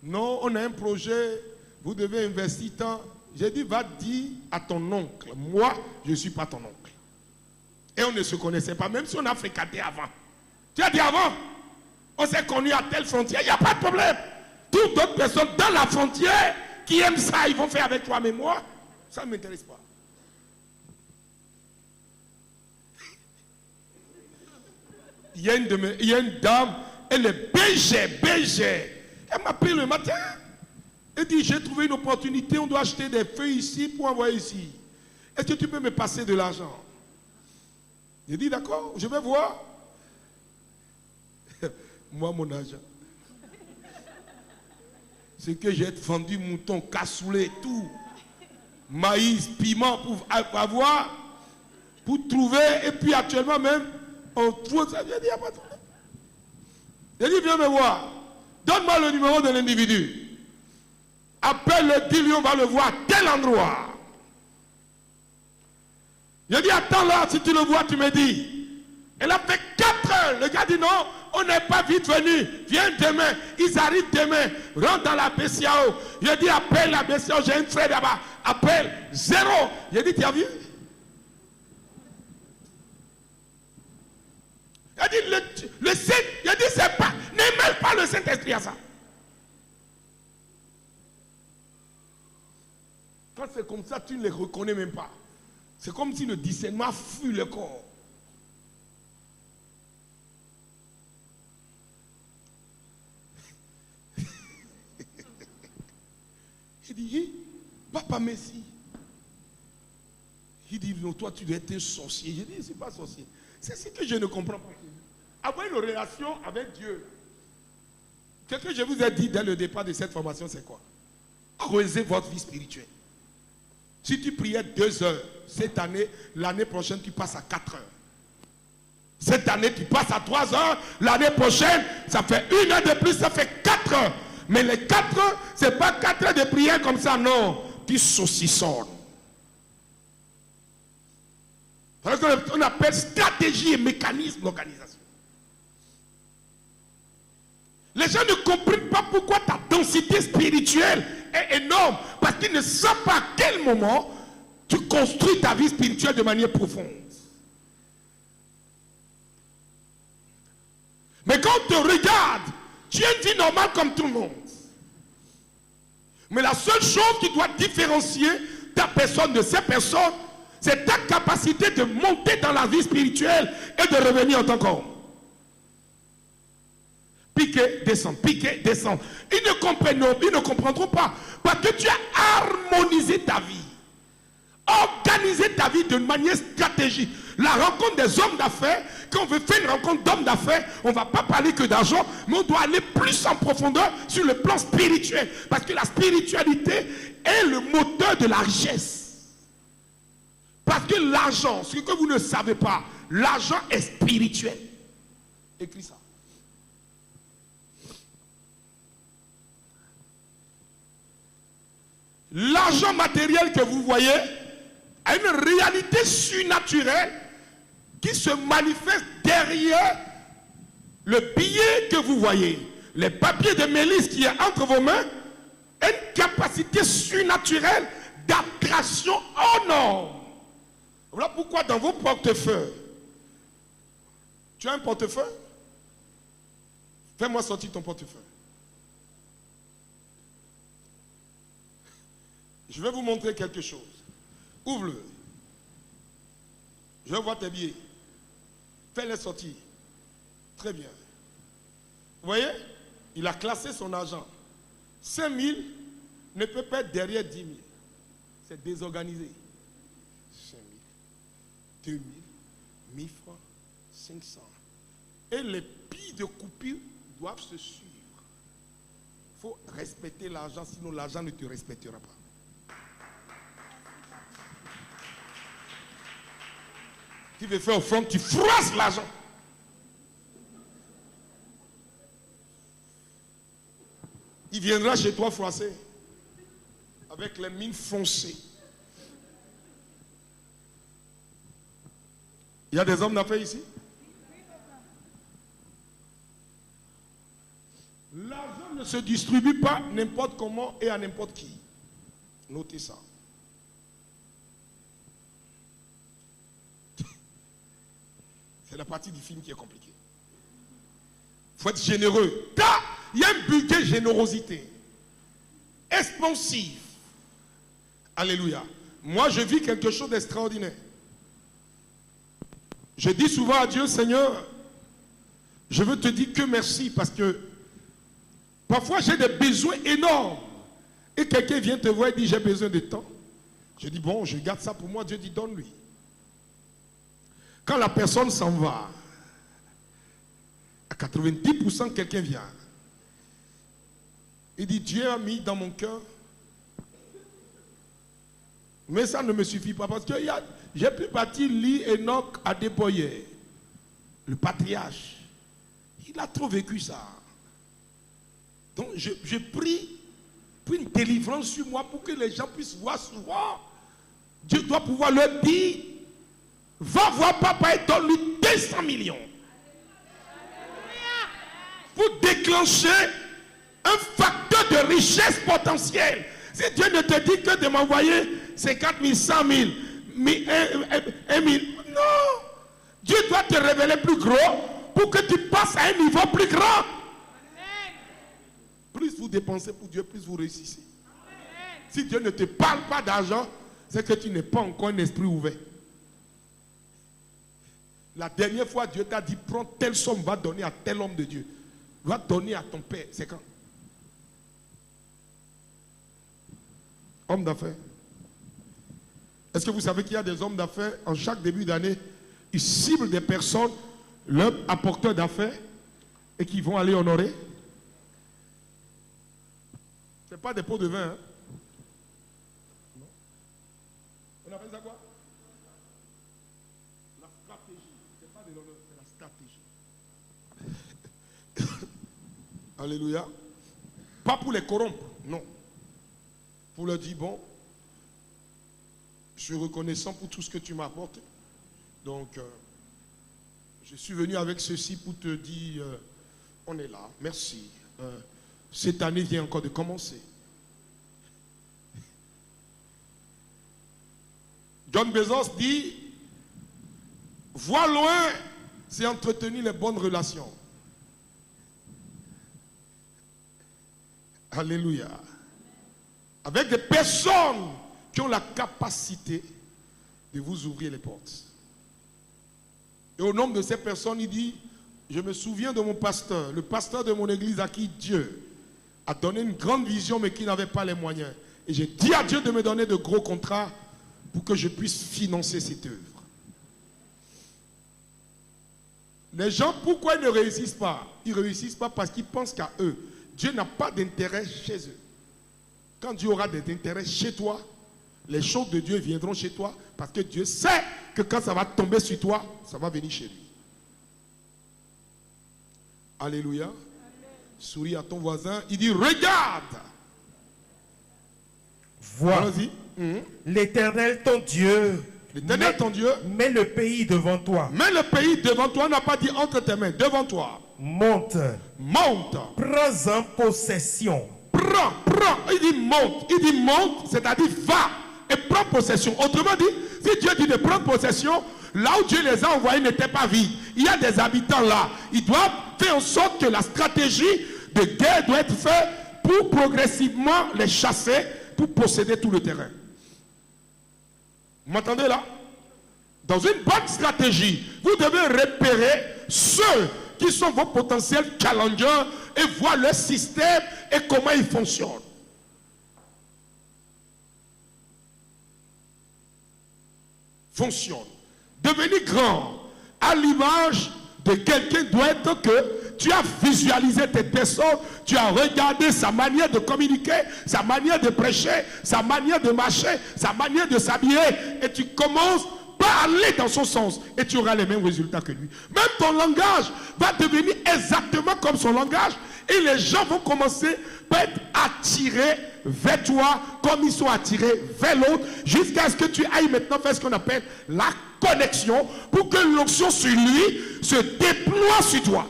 Non, on a un projet, vous devez investir tant. J'ai dit, va dire à ton oncle, moi, je ne suis pas ton oncle. Et on ne se connaissait pas, même si on a fréquenté avant. Tu as dit avant, on s'est connus à telle frontière, il n'y a pas de problème. Toutes d'autres personnes dans la frontière qui aiment ça, ils vont faire avec toi, mais moi, ça ne m'intéresse pas. Il y a une dame, elle est BG. Elle m'a appelé le matin. Elle dit, j'ai trouvé une opportunité, on doit acheter des feuilles ici pour envoyer ici. Est-ce que tu peux me passer de l'argent? J'ai dit, d'accord, je vais voir. Moi, mon argent. C'est que j'ai vendu mouton, cassoulet, tout. Maïs, piment pour avoir, pour trouver. Et puis actuellement même, on trouve ça. J'ai dit, il n'y a pas de problème. J'ai dit, viens me voir. Donne-moi le numéro de l'individu. Appelle-le, dis-lui, on va le voir à tel endroit. Je dis, attends là, si tu le vois, tu me dis. Elle a fait 4 heures. Le gars dit non, on n'est pas vite venu. Viens demain. Ils arrivent demain. Rentre dans la BCAO. Je dis, appelle la BCAO. J'ai un frère là-bas. Appelle. 0. Je dis, tu as vu? Il dit, le Saint, il dit, c'est pas, ne mêle pas le Saint-Esprit à ça. Quand c'est comme ça, tu ne les reconnais même pas. C'est comme si le discernement fuit le corps. Il dit, papa Messi. Il dit, non, toi tu dois être un sorcier. Je dis, je ne suis pas sorcier. C'est ce que je ne comprends pas. Avoir une relation avec Dieu. Ce que je vous ai dit dès le départ de cette formation, c'est quoi? Creusez votre vie spirituelle. Si tu priais 2 heures, cette année, l'année prochaine, tu passes à 4 heures. Cette année, tu passes à 3 heures. L'année prochaine, ça fait 1 heure de plus, ça fait 4 heures. Mais les 4 heures, ce n'est pas 4 heures de prière comme ça, non. Tu saucissonnes. C'est ce qu'on appelle stratégie et mécanisme d'organisation. Les gens ne comprennent pas pourquoi ta densité spirituelle est énorme. Parce qu'ils ne savent pas à quel moment tu construis ta vie spirituelle de manière profonde. Mais quand on te regarde, tu as une vie normale comme tout le monde. Mais la seule chose qui doit différencier ta personne de ces personnes, c'est ta capacité de monter dans la vie spirituelle et de revenir en tant qu'homme. Piquer, descendre, piquer, descendre. Ils ne comprendront pas. Parce que tu as harmonisé ta vie. Organisé ta vie d'une manière stratégique. La rencontre des hommes d'affaires, quand on veut faire une rencontre d'hommes d'affaires, on ne va pas parler que d'argent, mais on doit aller plus en profondeur sur le plan spirituel. Parce que la spiritualité est le moteur de la richesse. Parce que l'argent, ce que vous ne savez pas, l'argent est spirituel. Écris ça. L'argent matériel que vous voyez a une réalité surnaturelle qui se manifeste derrière le billet que vous voyez. Les papiers de Mélisse qui est entre vos mains a une capacité surnaturelle d'attraction hors norme. Voilà pourquoi dans vos portefeuilles, tu as un portefeuille? Fais-moi sortir ton portefeuille. Je vais vous montrer quelque chose. Ouvre-le. Je vois tes billets. Fais-les sortir. Très bien. Vous voyez? Il a classé son argent. 5 000 ne peut pas être derrière 10 000. C'est désorganisé. 5 000, 2 000, 1000 francs, 500. Et les billes de coupure doivent se suivre. Il faut respecter l'argent, sinon l'argent ne te respectera pas. Tu veux faire offrande, tu froisses l'argent. Il viendra chez toi froisser. Avec les mines foncées. Il y a des hommes d'affaires ici? L'argent ne se distribue pas n'importe comment et à n'importe qui. Notez ça. C'est la partie du film qui est compliquée. Il faut être généreux. Car il y a un budget générosité. Expansif. Alléluia. Moi, je vis quelque chose d'extraordinaire. Je dis souvent à Dieu, Seigneur, je veux te dire que merci parce que parfois j'ai des besoins énormes. Et quelqu'un vient te voir et dit, j'ai besoin de temps. Je dis, bon, je garde ça pour moi. Dieu dit, donne-lui. Quand la personne s'en va, à 90%, quelqu'un vient. Il dit, Dieu a mis dans mon cœur. Mais ça ne me suffit pas parce que j'ai pu partir lire Enoch Adeboye, le patriarche. Il a trop vécu ça. Donc je prie pour une délivrance sur moi pour que les gens puissent voir souvent. Dieu doit pouvoir leur dire, va voir papa et donne-lui 200 millions. pour déclencher un facteur de richesse potentielle. Si Dieu ne te dit que de m'envoyer 50 000, 100 000, 1 000, non. Dieu doit te révéler plus gros pour que tu passes à un niveau plus grand. Plus vous dépensez pour Dieu, plus vous réussissez. Si Dieu ne te parle pas d'argent, c'est que tu n'es pas encore un esprit ouvert. La dernière fois, Dieu t'a dit, prends telle somme, va donner à tel homme de Dieu. Va donner à ton père. C'est quand? Homme d'affaires. Est-ce que vous savez qu'il y a des hommes d'affaires, en chaque début d'année, ils ciblent des personnes, leurs apporteurs d'affaires, et qui vont aller honorer? Ce n'est pas des pots de vin. Hein? Non. On appelle ça quoi? La stratégie. Ce n'est pas de l'honneur, c'est la stratégie. Alléluia. Pas pour les corrompre, non. Pour leur dire, bon, je suis reconnaissant pour tout ce que tu m'as apporté. Donc, je suis venu avec ceci pour te dire, on est là, merci. Cette année vient encore de commencer. John Bezos dit, voir loin, c'est entretenir les bonnes relations. Alléluia. Avec des personnes qui ont la capacité de vous ouvrir les portes. Et au nombre de ces personnes, il dit, je me souviens de mon pasteur, le pasteur de mon église à qui Dieu a donné une grande vision mais qui n'avait pas les moyens. Et j'ai dit à Dieu de me donner de gros contrats pour que je puisse financer cette œuvre. Les gens, pourquoi ils ne réussissent pas? Ils ne réussissent pas parce qu'ils pensent qu'à eux. Dieu n'a pas d'intérêt chez eux. Quand Dieu aura des intérêts chez toi, les choses de Dieu viendront chez toi parce que Dieu sait que quand ça va tomber sur toi, ça va venir chez lui. Alléluia. Amen. Souris à ton voisin. Il dit, regarde. Vois. L'Éternel ton Dieu. L'Éternel ton Dieu. Mets le pays devant toi. Mets le pays devant toi. On n'a pas dit entre tes mains. Devant toi. Monte. Monte. Prends-en possession. Prends. Il dit monte, c'est-à-dire va et prends possession. Autrement dit, si Dieu dit de prendre possession, là où Dieu les a envoyés n'était pas vide. Il y a des habitants là. Ils doivent faire en sorte que la stratégie de guerre doit être faite pour progressivement les chasser, pour posséder tout le terrain. Vous m'entendez là? Dans une bonne stratégie, vous devez repérer ceux qui sont vos potentiels challengers et voir leur système et comment ils fonctionnent. Devenir grand à l'image de quelqu'un doit être que tu as visualisé tes personnes, tu as regardé sa manière de communiquer, sa manière de prêcher, sa manière de marcher, sa manière de s'habiller et tu commences par aller dans son sens et tu auras les mêmes résultats que lui. Même ton langage va devenir exactement comme son langage et les gens vont commencer par être attirés vers toi comme ils sont attirés vers l'autre jusqu'à ce que tu ailles maintenant faire ce qu'on appelle la connexion pour que l'onction sur lui se déploie sur toi.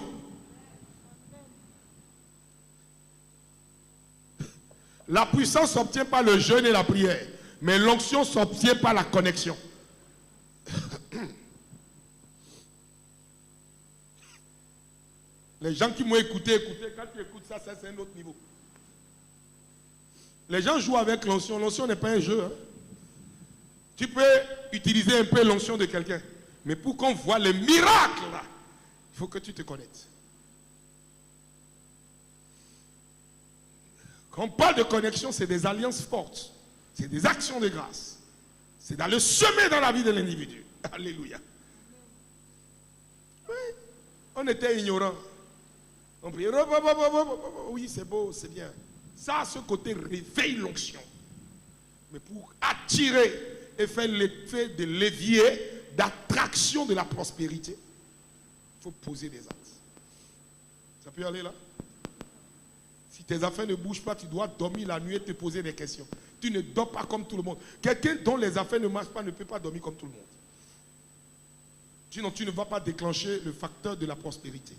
La puissance s'obtient par le jeûne et la prière, mais l'onction s'obtient par la connexion. Les gens qui m'ont écouté, quand tu écoutes ça, c'est un autre niveau. Les gens jouent avec l'onction. L'onction n'est pas un jeu. Hein. Tu peux utiliser un peu l'onction de quelqu'un. Mais pour qu'on voit les miracles, il faut que tu te connectes. Quand on parle de connexion, c'est des alliances fortes. C'est des actions de grâce. C'est d'aller semer dans la vie de l'individu. Alléluia. Oui, on était ignorants. On priait. Oui, c'est beau, c'est bien. Ça, à ce côté, réveille l'onction. Mais pour attirer et faire l'effet de levier, d'attraction de la prospérité, il faut poser des actes. Ça peut aller là? Si tes affaires ne bougent pas, tu dois dormir la nuit et te poser des questions. Tu ne dors pas comme tout le monde. Quelqu'un dont les affaires ne marchent pas ne peut pas dormir comme tout le monde. Sinon, tu ne vas pas déclencher le facteur de la prospérité.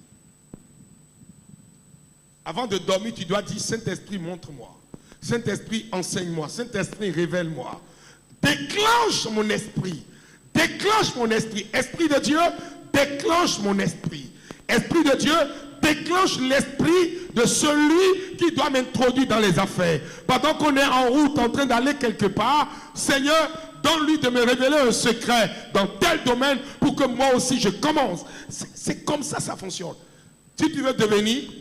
Avant de dormir, tu dois dire, Saint-Esprit, montre-moi. Saint-Esprit, enseigne-moi. Saint-Esprit, révèle-moi. Déclenche mon esprit. Déclenche mon esprit. Esprit de Dieu, déclenche mon esprit. Esprit de Dieu, déclenche l'esprit de celui qui doit m'introduire dans les affaires. Pendant qu'on est en route, en train d'aller quelque part, Seigneur, donne-lui de me révéler un secret dans tel domaine pour que moi aussi je commence. C'est comme ça, ça fonctionne. Si tu veux devenir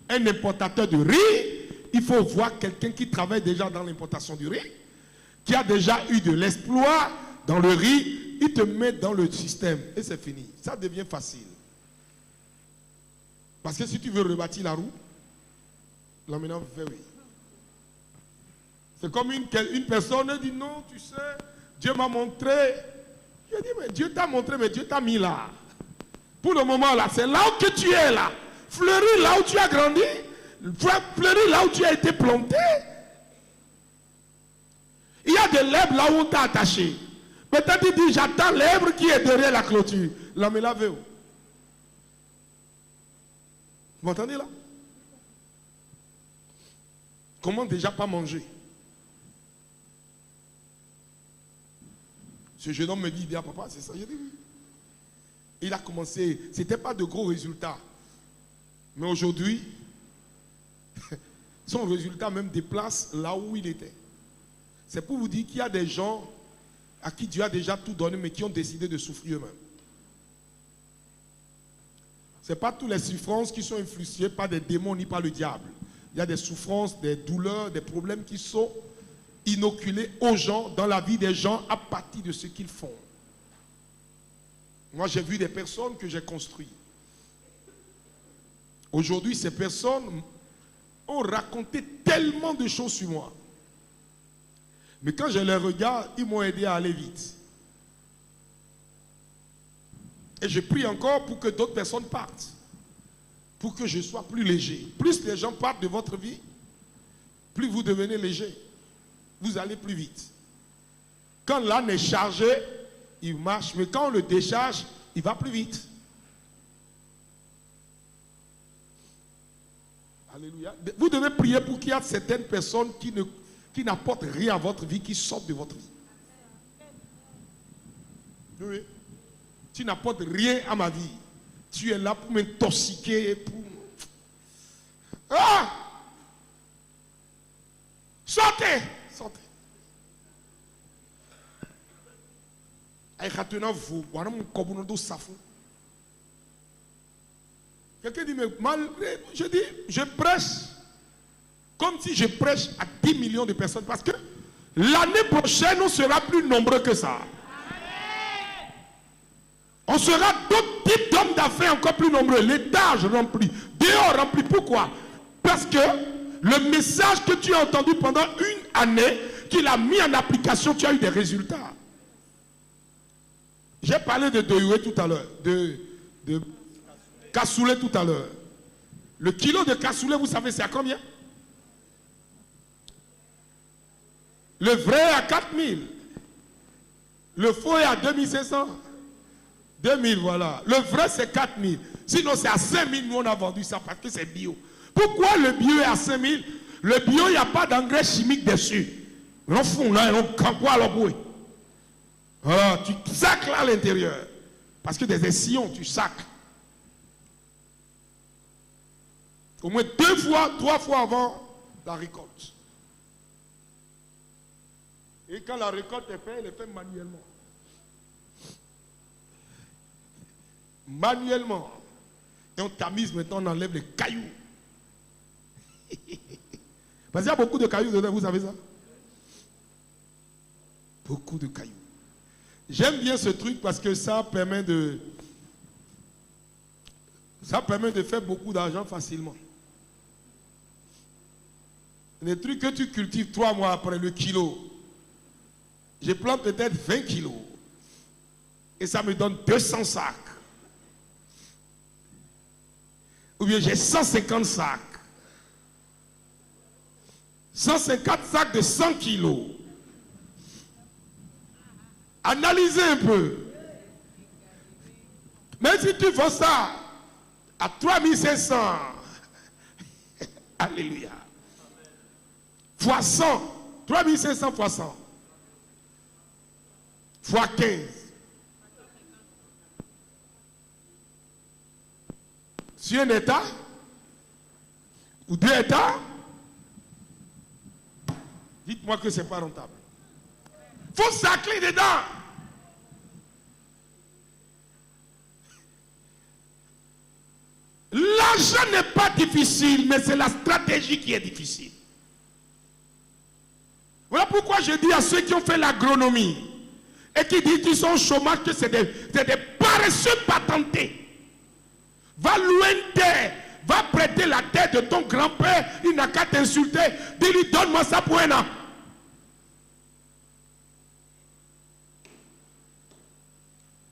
un importateur de riz, il faut voir quelqu'un qui travaille déjà dans l'importation du riz, qui a déjà eu de l'exploit dans le riz, il te met dans le système et c'est fini. Ça devient facile. Parce que si tu veux rebâtir la roue, là maintenant, oui. C'est comme une personne dit non, tu sais, Dieu m'a montré. Je dis, mais Dieu t'a montré, mais Dieu t'a mis là. Pour le moment là, c'est là où que tu es là. Fleurir là où tu as grandi. Fleurir là où tu as été planté. Il y a de l'herbe là où on t'a attaché. Peut-être il dit, j'attends l'herbe qui est derrière la clôture. Là, mais là, vous m'entendez là? Comment déjà pas manger? Ce jeune homme me dit, ah papa, c'est ça. J'ai dit oui. Il a commencé, ce n'était pas de gros résultats. Mais aujourd'hui, son résultat même déplace là où il était. C'est pour vous dire qu'il y a des gens à qui Dieu a déjà tout donné, mais qui ont décidé de souffrir eux-mêmes. Ce n'est pas toutes les souffrances qui sont influencées par des démons ni par le diable. Il y a des souffrances, des douleurs, des problèmes qui sont inoculés aux gens, dans la vie des gens, à partir de ce qu'ils font. Moi, j'ai vu des personnes que j'ai construites. Aujourd'hui, ces personnes ont raconté tellement de choses sur moi. Mais quand je les regarde, ils m'ont aidé à aller vite. Et je prie encore pour que d'autres personnes partent. Pour que je sois plus léger. Plus les gens partent de votre vie, plus vous devenez léger. Vous allez plus vite. Quand l'âne est chargé, il marche. Mais quand on le décharge, il va plus vite. Alléluia. Vous devez prier pour qu'il y ait certaines personnes qui n'apportent rien à votre vie, qui sortent de votre vie. Oui. Tu n'apportes rien à ma vie. Tu es là pour m'intoxiquer. Pour... Ah! Sortez! Sortez. Quelqu'un dit, mais malgré, je dis, je prêche comme si je prêche à 10 millions de personnes parce que l'année prochaine, on sera plus nombreux que ça. On sera d'autres types d'hommes d'affaires encore plus nombreux. L'étage rempli, dehors rempli. Pourquoi? Parce que le message que tu as entendu pendant une année, qu'il a mis en application, tu as eu des résultats. J'ai parlé de Doyoué tout à l'heure, de cassoulet tout à l'heure. Le kilo de cassoulet, vous savez, c'est à combien? Le vrai est à 4000. Le faux est à 2500. 2000, voilà. Le vrai, c'est 4000. Sinon, c'est à 5000. Nous, on a vendu ça parce que c'est bio. Pourquoi le bio est à 5000? Le bio, il n'y a pas d'engrais chimique dessus. On fout là, on quoi alors boué. Voilà, tu sacres là à l'intérieur. Parce que des sillons, tu sacres. Au moins 2 fois, 3 fois avant la récolte. Et quand la récolte est faite, elle est faite manuellement. Manuellement. Et on tamise maintenant, on enlève les cailloux. Parce qu'il y a beaucoup de cailloux dedans, vous savez ça? Beaucoup de cailloux. J'aime bien ce truc parce que ça permet de faire beaucoup d'argent facilement. Les trucs que tu cultives 3 mois après le kilo, je plante peut-être 20 kilos et ça me donne 200 sacs. Ou bien j'ai 150 sacs. 150 sacs de 100 kilos. Analysez un peu. Même si tu vends ça à 3500, Alléluia. Fois 100. 3500 fois 100. Fois 15. Sur un État ou 2 États, dites-moi que ce n'est pas rentable. Il faut s'accler dedans. L'argent n'est pas difficile, mais c'est la stratégie qui est difficile. Voilà pourquoi je dis à ceux qui ont fait l'agronomie et qui disent qu'ils sont au chômage que c'est des paresseux patentés. Va louer une terre, va prêter la terre de ton grand-père, il n'a qu'à t'insulter, dis-lui donne-moi ça pour un an.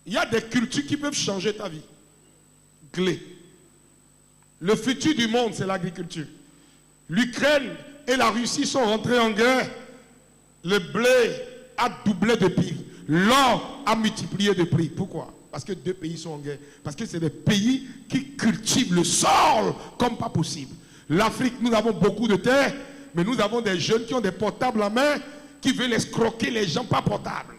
Il y a des cultures qui peuvent changer ta vie. Glé. Le futur du monde, c'est l'agriculture. L'Ukraine et la Russie sont rentrés en guerre. Le blé a doublé de prix. L'or a multiplié de prix. Pourquoi? Parce que 2 pays sont en guerre. Parce que c'est des pays qui cultivent le sol comme pas possible. L'Afrique, nous avons beaucoup de terres, mais nous avons des jeunes qui ont des portables en main, qui veulent escroquer les gens pas portables.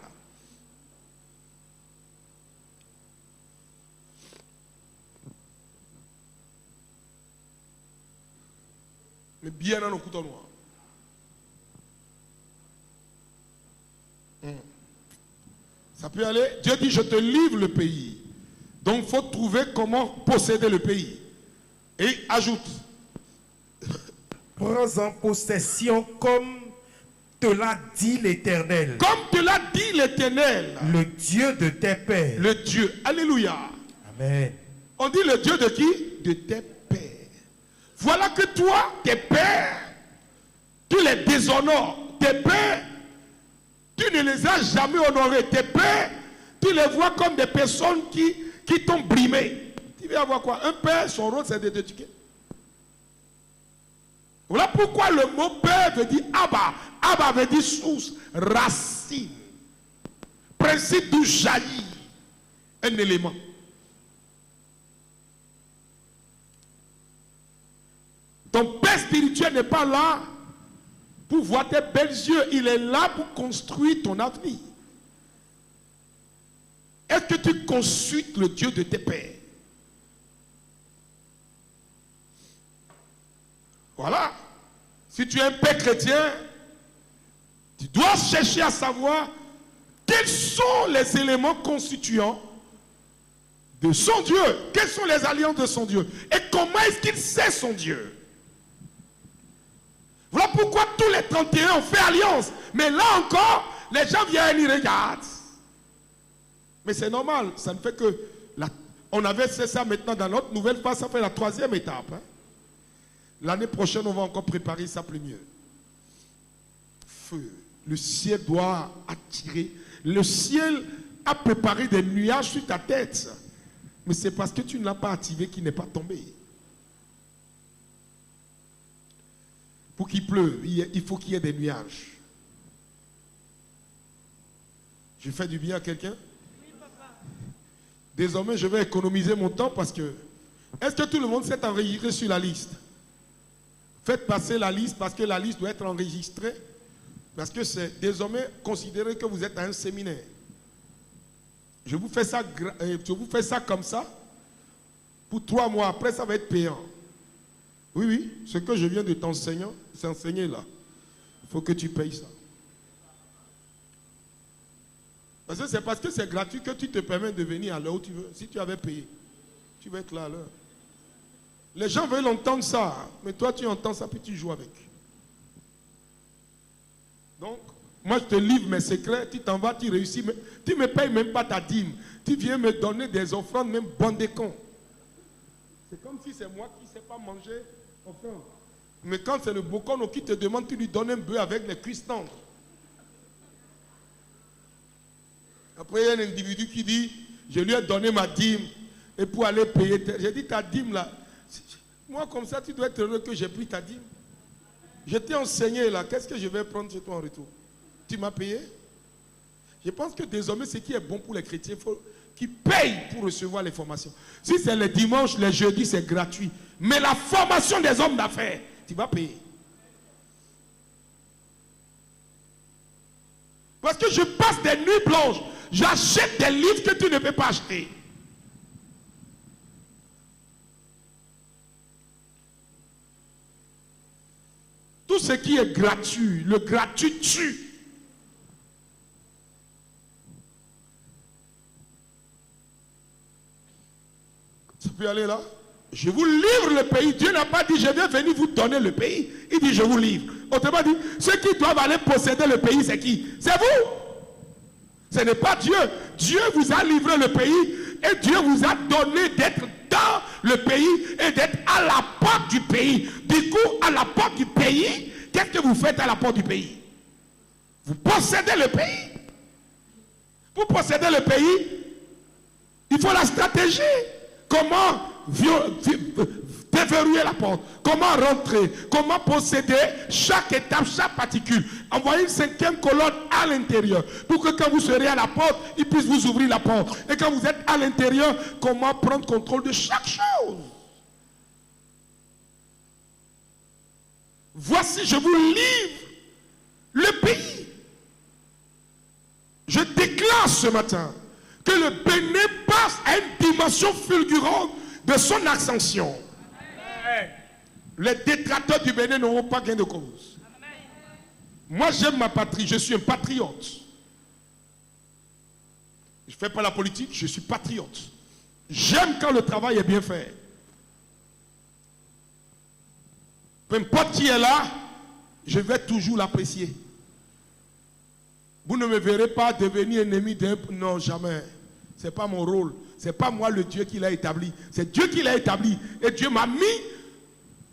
Mais bien dans nos couteaux noirs. Ça peut aller. Dieu dit, je te livre le pays. Donc, il faut trouver comment posséder le pays. Et ajoute. Prends en possession comme te l'a dit l'Éternel. Comme te l'a dit l'Éternel. Le Dieu de tes pères. Le Dieu. Alléluia. Amen. On dit le Dieu de qui? De tes pères. Voilà que toi, tes pères, tu les déshonores. Tes pères, tu ne les as jamais honorés. Tes pères, tu les vois comme des personnes qui t'ont brimé. Tu veux avoir quoi? Un père, son rôle, c'est de t'éduquer. Voilà pourquoi le mot père veut dire Abba. Abba veut dire source, racine, principe d'où jaillit un élément. Ton père spirituel n'est pas là pour voir tes belles yeux. Il est là pour construire ton avenir. Est-ce que tu consultes le Dieu de tes pères? Voilà. Si tu es un père chrétien, tu dois chercher à savoir quels sont les éléments constituants de son Dieu. Quelles sont les alliances de son Dieu? Et comment est-ce qu'il sait son Dieu? Voilà pourquoi tous les 31 ont fait alliance. Mais là encore, les gens viennent, ils regardent. Mais c'est normal, ça ne fait que... on avait fait ça maintenant dans notre nouvelle phase, ça fait la 3e étape. Hein. L'année prochaine, on va encore préparer ça plus mieux. Feu. Le ciel doit attirer. Le ciel a préparé des nuages sur ta tête. Mais c'est parce que tu ne l'as pas activé qu'il n'est pas tombé. Pour qu'il pleuve, il faut qu'il y ait des nuages. Je fais du bien à quelqu'un? Oui, papa. Désormais, je vais économiser mon temps parce que... Est-ce que tout le monde s'est enregistré sur la liste? Faites passer la liste parce que la liste doit être enregistrée. Parce que c'est désormais considéré que vous êtes à un séminaire. Je vous fais ça comme ça. Pour 3 mois, après ça va être payant. Oui, oui, ce que je viens de t'enseigner, c'est enseigné là. Il faut que tu payes ça. Parce que c'est parce que c'est gratuit que tu te permets de venir à l'heure où tu veux. Si tu avais payé, tu vas être là à l'heure. Les gens veulent entendre ça, mais toi tu entends ça puis tu joues avec. Donc, moi je te livre mes secrets, tu t'en vas, tu réussis, mais tu ne me payes même pas ta dîme. Tu viens me donner des offrandes, même bande de cons. C'est comme si c'est moi qui ne sais pas manger offrande. Mais quand c'est le bocono qui te demande, tu lui donnes un bœuf avec les cuisses tendres. Après, il y a un individu qui dit, je lui ai donné ma dîme, et pour aller payer, j'ai dit ta dîme là, moi comme ça, tu dois être heureux que j'ai pris ta dîme. Je t'ai enseigné là, qu'est-ce que je vais prendre chez toi en retour? Tu m'as payé? Je pense que désormais, ce qui est bon pour les chrétiens, il faut qu'ils payent pour recevoir les formations. Si c'est les dimanches, les jeudis, c'est gratuit. Mais la formation des hommes d'affaires, tu vas payer. Parce que je passe des nuits blanches. J'achète des livres que tu ne peux pas acheter. Tout ce qui est gratuit, le gratuit tue. Ça peut aller là? Je vous livre le pays. Dieu n'a pas dit je vais venir vous donner le pays. Il dit je vous livre. Autrement dit, ceux qui doivent aller posséder le pays, c'est qui? C'est vous. Ce n'est pas Dieu. Dieu vous a livré le pays et Dieu vous a donné d'être dans le pays et d'être à la porte du pays. Du coup, à la porte du pays, qu'est-ce que vous faites à la porte du pays? Vous possédez le pays. Pour posséder le pays, il faut la stratégie. Comment déverrouiller la porte? Comment rentrer? Comment posséder chaque étape, chaque particule? Envoyer une 5e colonne à l'intérieur pour que quand vous serez à la porte, il puisse vous ouvrir la porte. Et quand vous êtes à l'intérieur, comment prendre contrôle de chaque chose? Voici, je vous livre le pays. Je déclare ce matin que le Bénin passe à une dimension fulgurante de son ascension. Amen. Les détracteurs du Bénin n'auront pas gain de cause. Amen. Moi, j'aime ma patrie, je suis un patriote. Je ne fais pas la politique, je suis patriote. J'aime quand le travail est bien fait. Peu importe qui est là, je vais toujours l'apprécier. Vous ne me verrez pas devenir ennemi d'un... Non, jamais. Ce n'est pas mon rôle. Ce n'est pas moi le Dieu qui l'a établi. C'est Dieu qui l'a établi. Et Dieu m'a mis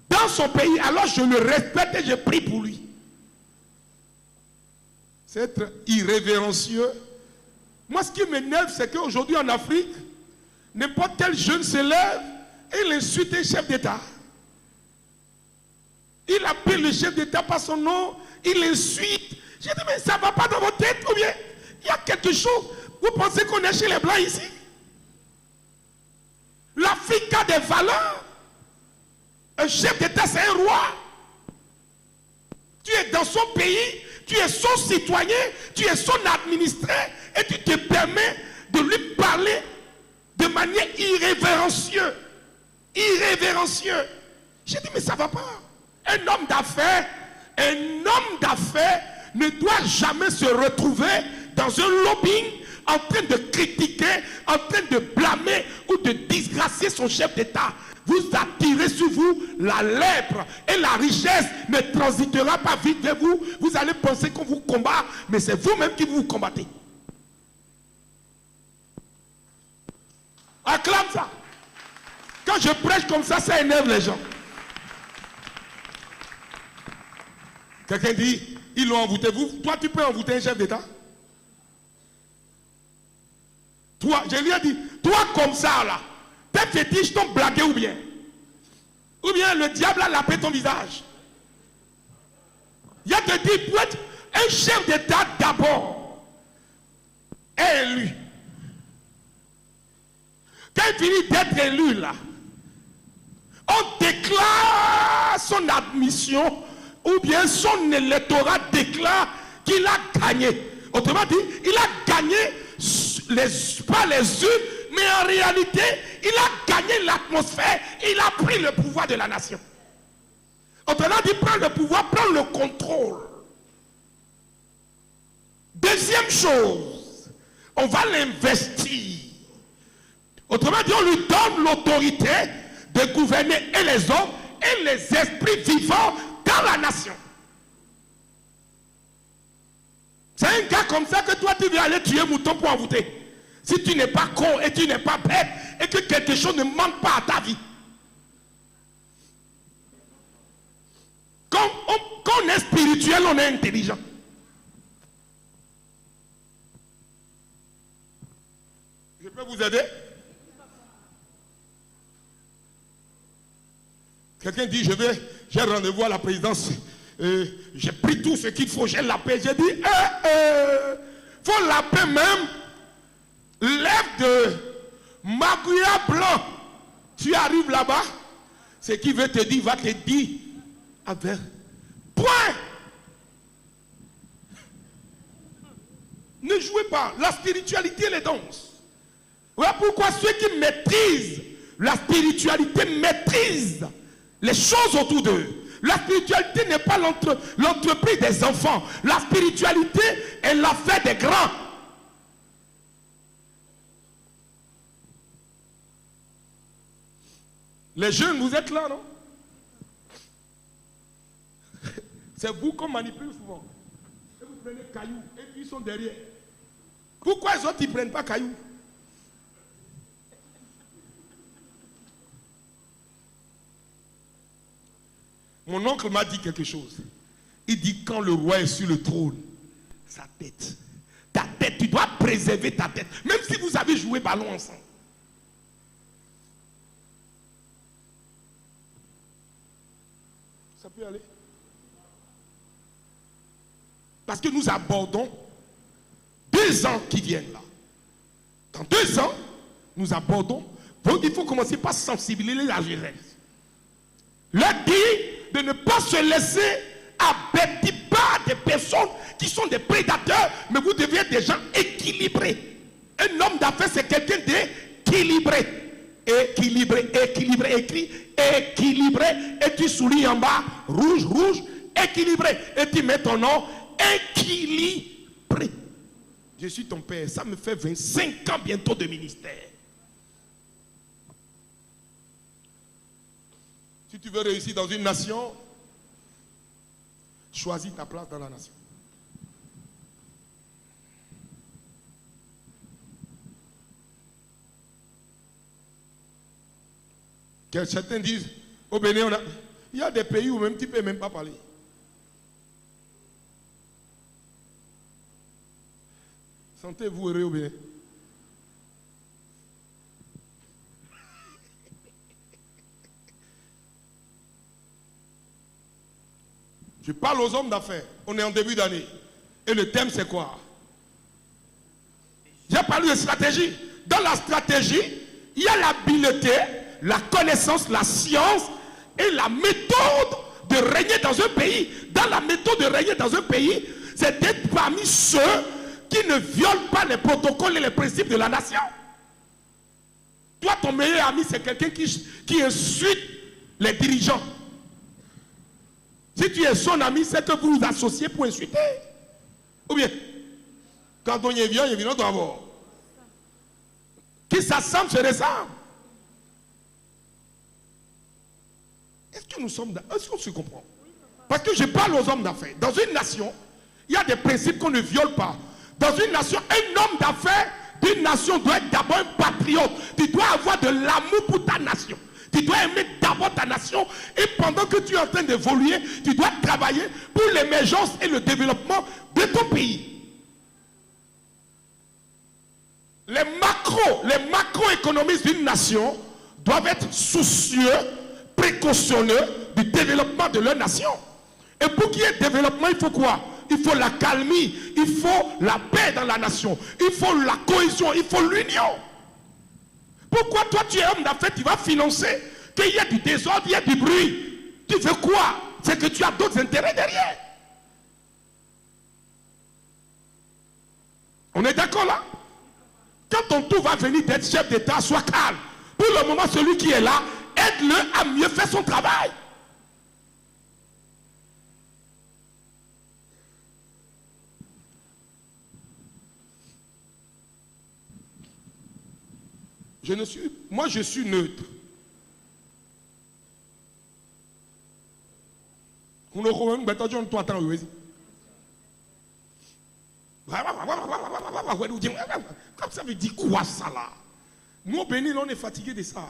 dans son pays. Alors je le respecte et je prie pour lui. C'est être irrévérencieux. Moi, ce qui m'énerve, c'est qu'aujourd'hui en Afrique, n'importe quel jeune se lève et il insulte un chef d'État. Il appelle le chef d'État par son nom, il l'insulte. J'ai dit, mais ça ne va pas dans votre tête ou bien il y a quelque chose. Vous pensez qu'on est chez les Blancs ici? L'Afrique a des valeurs. Un chef d'État, c'est un roi. Tu es dans son pays, tu es son citoyen, tu es son administré et tu te permets de lui parler de manière irrévérencieuse. Irrévérencieux. J'ai dit, mais ça ne va pas. Un homme d'affaires ne doit jamais se retrouver dans un lobbying en train de critiquer, en train de blâmer ou de disgracier son chef d'État. Vous attirez sur vous la lèpre et la richesse ne transitera pas vite vers vous. Vous allez penser qu'on vous combat, mais c'est vous-même qui vous combattez. Acclame ça. Quand je prêche comme ça énerve les gens. Quelqu'un dit, ils l'ont envoûté. Toi, tu peux envoûter un chef d'État? Toi, je lui ai dit, toi comme ça là, tes fétiches t'ont blagué ou bien? Ou bien le diable a lapé ton visage? Il a te dit, pour être un chef d'État d'abord est élu. Quand il finit d'être élu là, on déclare son admission ou bien son électorat déclare qu'il a gagné. Autrement dit, il a gagné pas les urnes, mais en réalité, il a gagné l'atmosphère, il a pris le pouvoir de la nation. Autrement dit, prendre le pouvoir, prendre le contrôle. Deuxième chose, on va l'investir. Autrement dit, on lui donne l'autorité de gouverner et les hommes et les esprits vivants dans la nation. C'est un gars comme ça que toi tu veux aller tuer mouton pour envoûter. Si tu n'es pas con et tu n'es pas bête et que quelque chose ne manque pas à ta vie. Quand on est spirituel, on est intelligent. Je peux vous aider? Quelqu'un dit, j'ai rendez-vous à la présidence. J'ai pris tout ce qu'il faut, j'ai la paix. J'ai dit, faut la paix même. Lève de Magouya blanc. Tu arrives là-bas, ce qui veut te dire, va te dire avec. Point. Ne jouez pas. La spiritualité, les danses. Voilà pourquoi ceux qui maîtrisent la spiritualité maîtrisent les choses autour d'eux. La spiritualité n'est pas l'entreprise des enfants. La spiritualité est l'affaire des grands. Les jeunes, vous êtes là, non? C'est vous qu'on manipule souvent. Et vous prenez cailloux, et puis ils sont derrière. Pourquoi les autres ils ne prennent pas cailloux? Mon oncle m'a dit quelque chose. Il dit quand le roi est sur le trône, sa tête, ta tête, tu dois préserver ta tête. Même si vous avez joué ballon ensemble. Ça peut aller? Parce que nous abordons 2 ans qui viennent là. Dans 2 ans, nous abordons. Donc il faut commencer par sensibiliser la jeunesse. Leur dire de ne pas se laisser abattre par des personnes qui sont des prédateurs, mais vous devez être des gens équilibrés. Un homme d'affaires, c'est quelqu'un d'équilibré. Équilibré, équilibré, écrit, équilibré, et tu soulignes en bas, rouge, rouge, équilibré, et tu mets ton nom, équilibré. Je suis ton père, ça me fait 25 ans bientôt de ministère. Si tu veux réussir dans une nation, choisis ta place dans la nation. Certains disent, au Bénin, il y a des pays où même tu ne peux même pas parler. Sentez-vous heureux au Bénin? Je parle aux hommes d'affaires. On est en début d'année. Et le thème, c'est quoi? J'ai parlé de stratégie. Dans la stratégie, il y a l'habileté, la connaissance, la science et la méthode de régner dans un pays. Dans la méthode de régner dans un pays, c'est d'être parmi ceux qui ne violent pas les protocoles et les principes de la nation. Toi, ton meilleur ami, c'est quelqu'un qui insulte les dirigeants. Si tu es son ami, c'est que vous vous associez pour insulter. Ou bien, quand on y vient, il vient d'abord. Qui s'assemble se ressemble. Est-ce que nous sommes... Est-ce qu'on se comprend? Parce que je parle aux hommes d'affaires. Dans une nation, il y a des principes qu'on ne viole pas. Dans une nation, un homme d'affaires d'une nation doit être d'abord un patriote. Tu dois avoir de l'amour pour ta nation. Tu dois aimer d'abord ta nation. Et pendant que tu es en train d'évoluer, tu dois travailler pour l'émergence et le développement de ton pays. Les macroéconomistes d'une nation doivent être soucieux, précautionneux du développement de leur nation. Et pour qu'il y ait développement, il faut quoi? Il faut la calmie, il faut la paix dans la nation, il faut la cohésion, il faut l'union. Pourquoi toi tu es homme d'affaires, tu vas financer qu'il y ait du désordre, il y ait du bruit? Tu veux quoi? C'est que tu as d'autres intérêts derrière. On est d'accord là? Quand ton tour va venir d'être chef d'État, sois calme. Pour le moment, celui qui est là, aide-le à mieux faire son travail. Moi, je suis neutre. On ça veut dire quoi ça là? Nous au Bénin, on est fatigué de ça.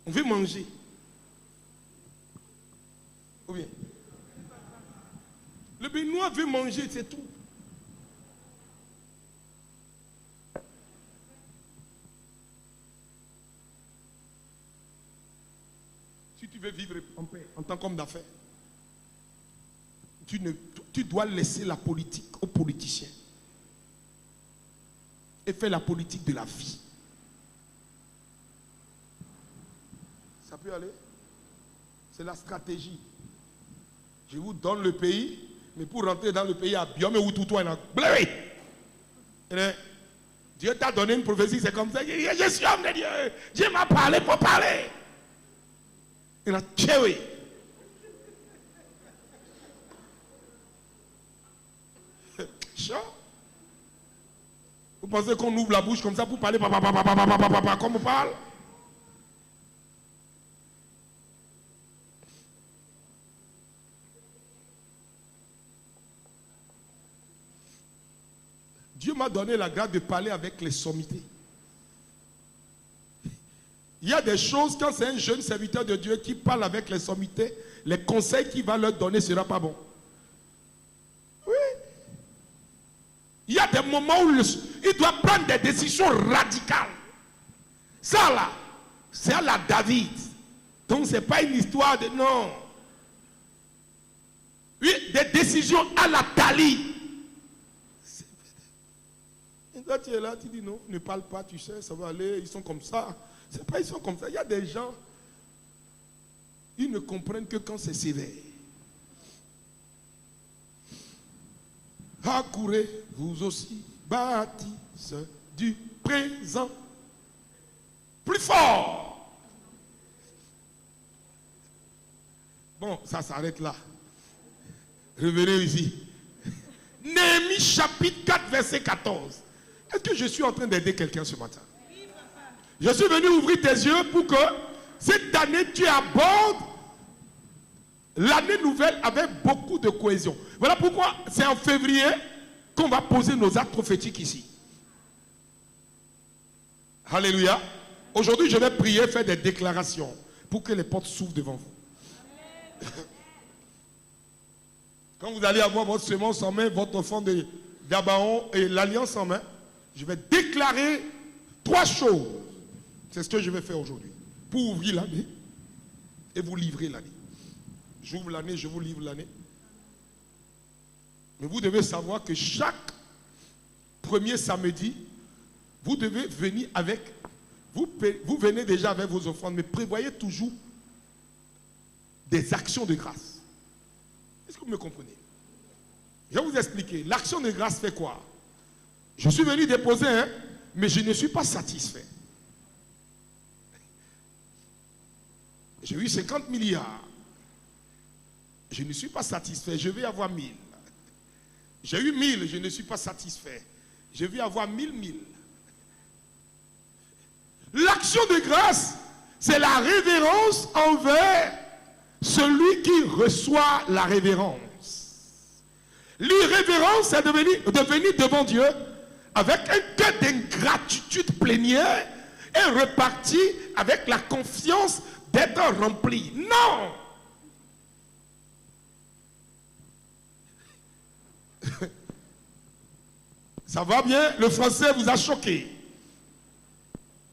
On veut manger. Ou bien? Le Béninois veut manger, c'est tout. Si tu veux vivre en paix en tant qu'homme d'affaires, tu dois laisser la politique aux politiciens et faire la politique de la vie. Ça peut aller? C'est la stratégie. Je vous donne le pays, mais pour rentrer dans le pays à Biome ou tout toi, Dieu t'a donné une prophétie, c'est comme ça. Je suis homme de Dieu. Dieu m'a parlé pour parler. Il a tué. Vous pensez qu'on ouvre la bouche comme ça pour parler, comme on parle? Dieu m'a donné la grâce de parler avec les sommités. Il y a des choses, quand c'est un jeune serviteur de Dieu qui parle avec les sommités, les conseils qu'il va leur donner ne seront pas bons. Oui. Il y a des moments où il doit prendre des décisions radicales. Ça là, c'est à la David. Donc ce n'est pas une histoire de non. Oui, des décisions à la Tali. Et toi tu es là, tu dis non, ne parle pas, tu sais, ça va aller, ils sont comme ça. C'est pas ils sont comme ça. Il y a des gens, ils ne comprennent que quand c'est sévère. Accourez, vous aussi, bâtisse du présent. Plus fort. Bon, ça s'arrête là. Revenez ici. Néhémie chapitre 4, verset 14. Est-ce que je suis en train d'aider quelqu'un ce matin? Je suis venu ouvrir tes yeux pour que cette année tu abordes l'année nouvelle avec beaucoup de cohésion. Voilà pourquoi c'est en février qu'on va poser nos actes prophétiques ici. Alléluia. Aujourd'hui, je vais prier, faire des déclarations pour que les portes s'ouvrent devant vous. Quand vous allez avoir votre semence en main, votre offrande de Gabaon et l'alliance en main, je vais déclarer 3 choses. C'est ce que je vais faire aujourd'hui. Pour ouvrir l'année et vous livrer l'année. J'ouvre l'année, je vous livre l'année. Mais vous devez savoir que chaque premier samedi, vous devez venir avec, vous venez déjà avec vos offrandes, mais prévoyez toujours des actions de grâce. Est-ce que vous me comprenez? Je vais vous expliquer. L'action de grâce fait quoi? Je suis venu déposer, mais je ne suis pas satisfait. J'ai eu 50 milliards. Je ne suis pas satisfait. Je vais avoir 1000. J'ai eu 1000. Je ne suis pas satisfait. Je vais avoir 1000. L'action de grâce, c'est la révérence envers celui qui reçoit la révérence. L'irrévérence, c'est de venir devant Dieu avec un cœur d'ingratitude plénière et repartir avec la confiance d'être rempli. Non! Ça va bien? Le français vous a choqué.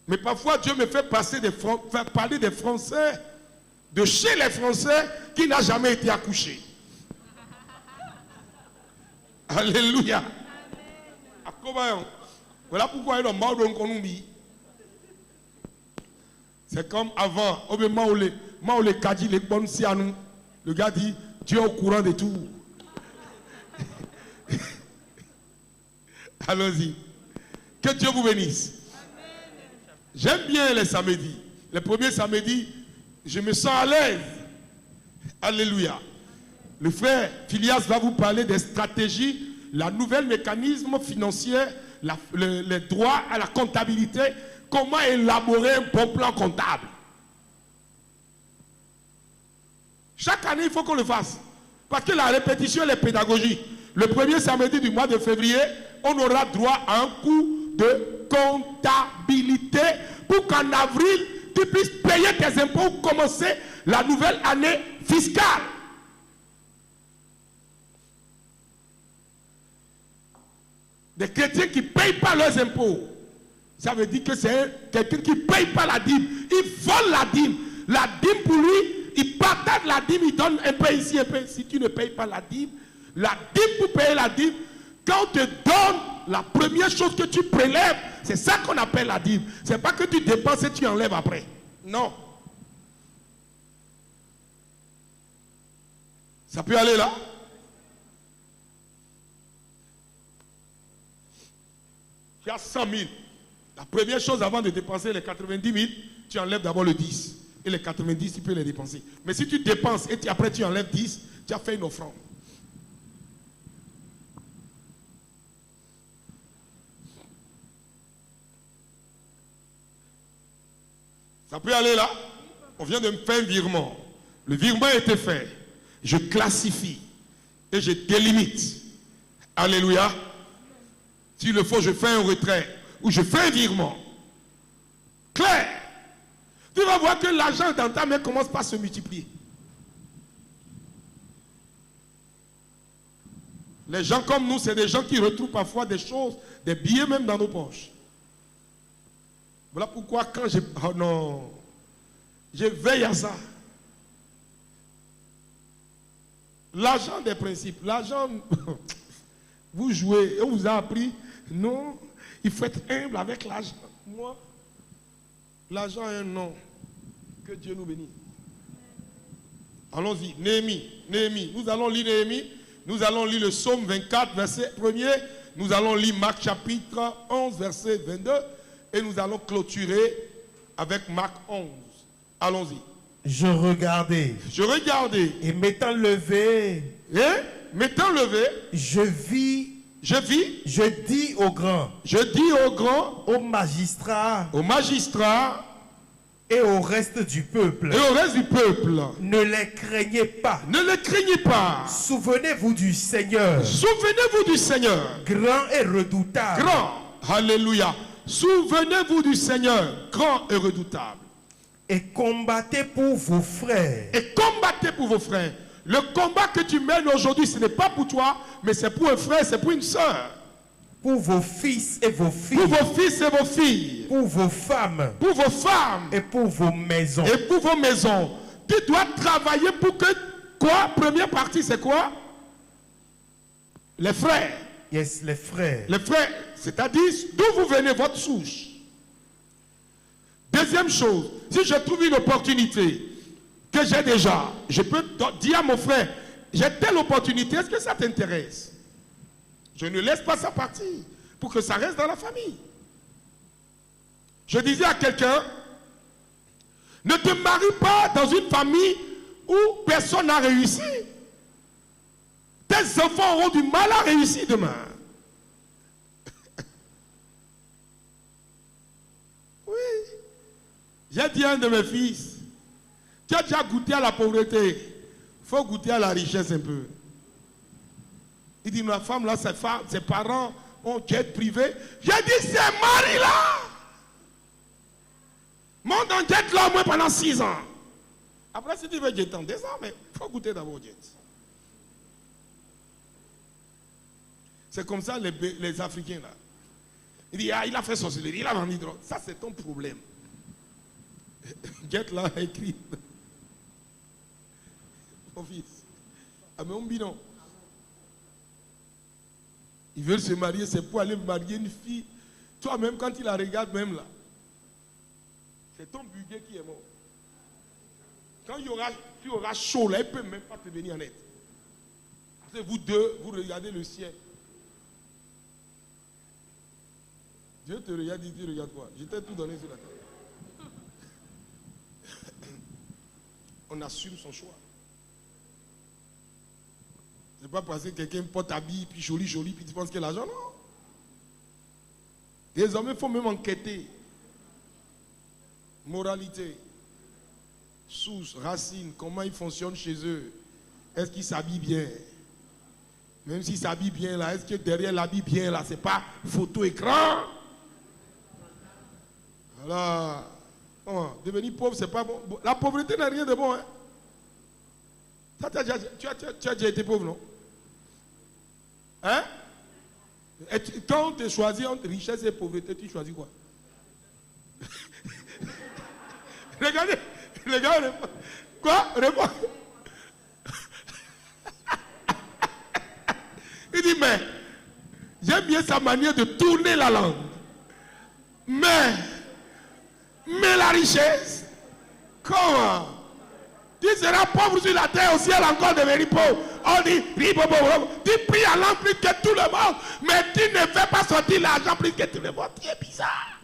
Mais parfois, Dieu me fait parler des Français, de chez les Français, qui n'a jamais été accouché. Alléluia. Voilà pourquoi il y a un c'est comme avant, au moment où les cadis, les bonnes si à nous, le gars dit, Dieu est au courant de tout. Allons-y. Que Dieu vous bénisse. J'aime bien les samedis. Les premiers samedis, je me sens à l'aise. Alléluia. Le frère Phileas va vous parler des stratégies, la nouvelle mécanisme financier, les droits à la comptabilité, comment élaborer un bon plan comptable. Chaque année, il faut qu'on le fasse. Parce que la répétition, elle est pédagogique. Le premier samedi du mois de février, on aura droit à un cours de comptabilité pour qu'en avril, tu puisses payer tes impôts pour commencer la nouvelle année fiscale. Des chrétiens qui ne payent pas leurs impôts. Ça veut dire que c'est quelqu'un qui ne paye pas la dîme. Il vole la dîme. La dîme pour lui, il partage la dîme, il donne un peu ici, un peu. Si tu ne payes pas la dîme pour payer la dîme, quand on te donne la première chose que tu prélèves, c'est ça qu'on appelle la dîme. Ce n'est pas que tu dépenses et tu enlèves après. Non. Ça peut aller là? Tu as 100 000. La première chose avant de dépenser les 90 000, tu enlèves d'abord le 10. Et les 90, tu peux les dépenser. Mais si tu dépenses et après tu enlèves 10, tu as fait une offrande. Ça peut aller là? On vient de me faire un virement. Le virement a été fait. Je classifie et je délimite. Alléluia. S'il le faut, je fais un retrait ou je fais un virement. Clair. Tu vas voir que l'argent dans ta main commence par se multiplier. Les gens comme nous, c'est des gens qui retrouvent parfois des choses, des billets même dans nos poches. Voilà pourquoi quand je... Oh non. Je veille à ça. L'argent des principes. L'argent... Vous jouez et on vous a appris. Non, il faut être humble avec l'argent. Moi, l'argent a un nom. Que Dieu nous bénisse. Allons-y. Néhémie. Nous allons lire Néhémie. Nous allons lire le psaume 24, verset 1er. Nous allons lire Marc chapitre 11, verset 22. Et nous allons clôturer avec Marc 11. Allons-y. Je regardais. Et m'étant levé. Je dis aux grands. Aux magistrats. Et au reste du peuple. Ne les craignez pas. Souvenez-vous du Seigneur. Grand et redoutable. Alléluia. Souvenez-vous du Seigneur, grand et redoutable. Et combattez pour vos frères. Le combat que tu mènes aujourd'hui, ce n'est pas pour toi, mais c'est pour un frère, c'est pour une soeur. Pour vos fils et vos filles. Pour vos femmes. Et pour vos maisons. Tu dois travailler pour que quoi? Première partie, c'est quoi? Les frères. Yes, les frères. C'est-à-dire d'où vous venez, votre souche. Deuxième chose, si je trouve une opportunité que j'ai déjà, je peux dire à mon frère, j'ai telle opportunité, est-ce que ça t'intéresse? Je ne laisse pas ça partir pour que ça reste dans la famille. Je disais à quelqu'un, ne te marie pas dans une famille où personne n'a réussi. Tes enfants auront du mal à réussir demain. Oui. J'ai dit à un de mes fils, tu as déjà goûté à la pauvreté. Il faut goûter à la richesse un peu. Il dit, ma femme là, ses parents ont jet privé. J'ai dit, c'est mari là. Monte en jet là au moins pendant 6 ans. Après, si tu veux jet en 2 ans, mais il faut goûter d'abord jet. C'est comme ça les Africains là. Il dit, ah, il a fait sorcellerie, il a vendu drogue. Ça, c'est ton problème. Jet là a écrit. Mon fils. Ah, mais on binon. Ils veulent se marier, c'est pour aller marier une fille. Toi-même, quand il la regarde, même là, c'est ton budget qui est mort. Quand tu auras chaud là, il ne peut même pas te venir en aide. Parce que vous deux, vous regardez le ciel. Dieu te regarde, dit, tu regardes quoi? Je t'ai tout donné sur la table. On assume son choix. Ce n'est pas parce que quelqu'un porte habille, puis joli, puis tu penses qu'il a l'argent, non. Désormais, il faut même enquêter. Moralité, source, racine, comment ils fonctionnent chez eux. Est-ce qu'ils s'habillent bien? Même s'ils s'habillent bien là, est-ce que derrière l'habit bien là, c'est pas photo écran? Voilà. Oh, devenir pauvre, c'est pas bon. La pauvreté n'a rien de bon. Hein? Tu as déjà été pauvre, non? Hein? Quand on te choisit entre richesse et pauvreté, tu choisis quoi? Regardez, quoi? Réponds. Il dit, mais j'aime bien sa manière de tourner la langue. Mais la richesse, comment? Tu seras pauvre sur la terre, au ciel encore devenir pauvre. On dit, tu pries à l'an plus que tout le monde, mais tu ne fais pas sortir l'argent plus que tout le monde. Tu es bizarre.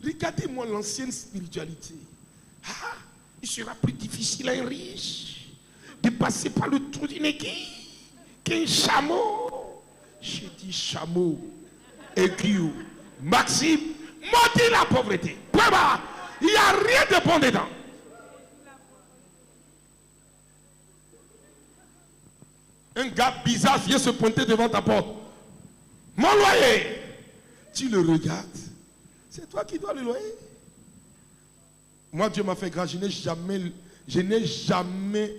Regardez-moi l'ancienne spiritualité. Ah, il sera plus difficile à un riche de passer par le trou d'une aiguille qu'un chameau. J'ai dit chameau, aiguille, Maxime, maudit la pauvreté. Il n'y a rien de bon dedans. Un gars bizarre vient se pointer devant ta porte. Mon loyer. Tu le regardes. C'est toi qui dois le loyer. Moi, Dieu m'a fait grâce. Je n'ai jamais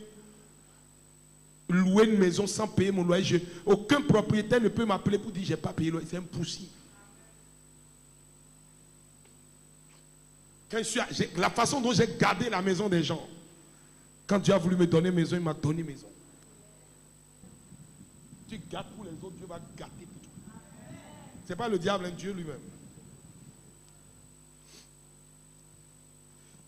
loué une maison sans payer mon loyer. Aucun propriétaire ne peut m'appeler pour dire que je n'ai pas payé le loyer. C'est impossible. La façon dont j'ai gardé la maison des gens. Quand Dieu a voulu me donner maison, il m'a donné maison. Tu gardes pour les autres, Dieu va garder pour toi. Ce n'est pas le diable, hein, Dieu lui-même.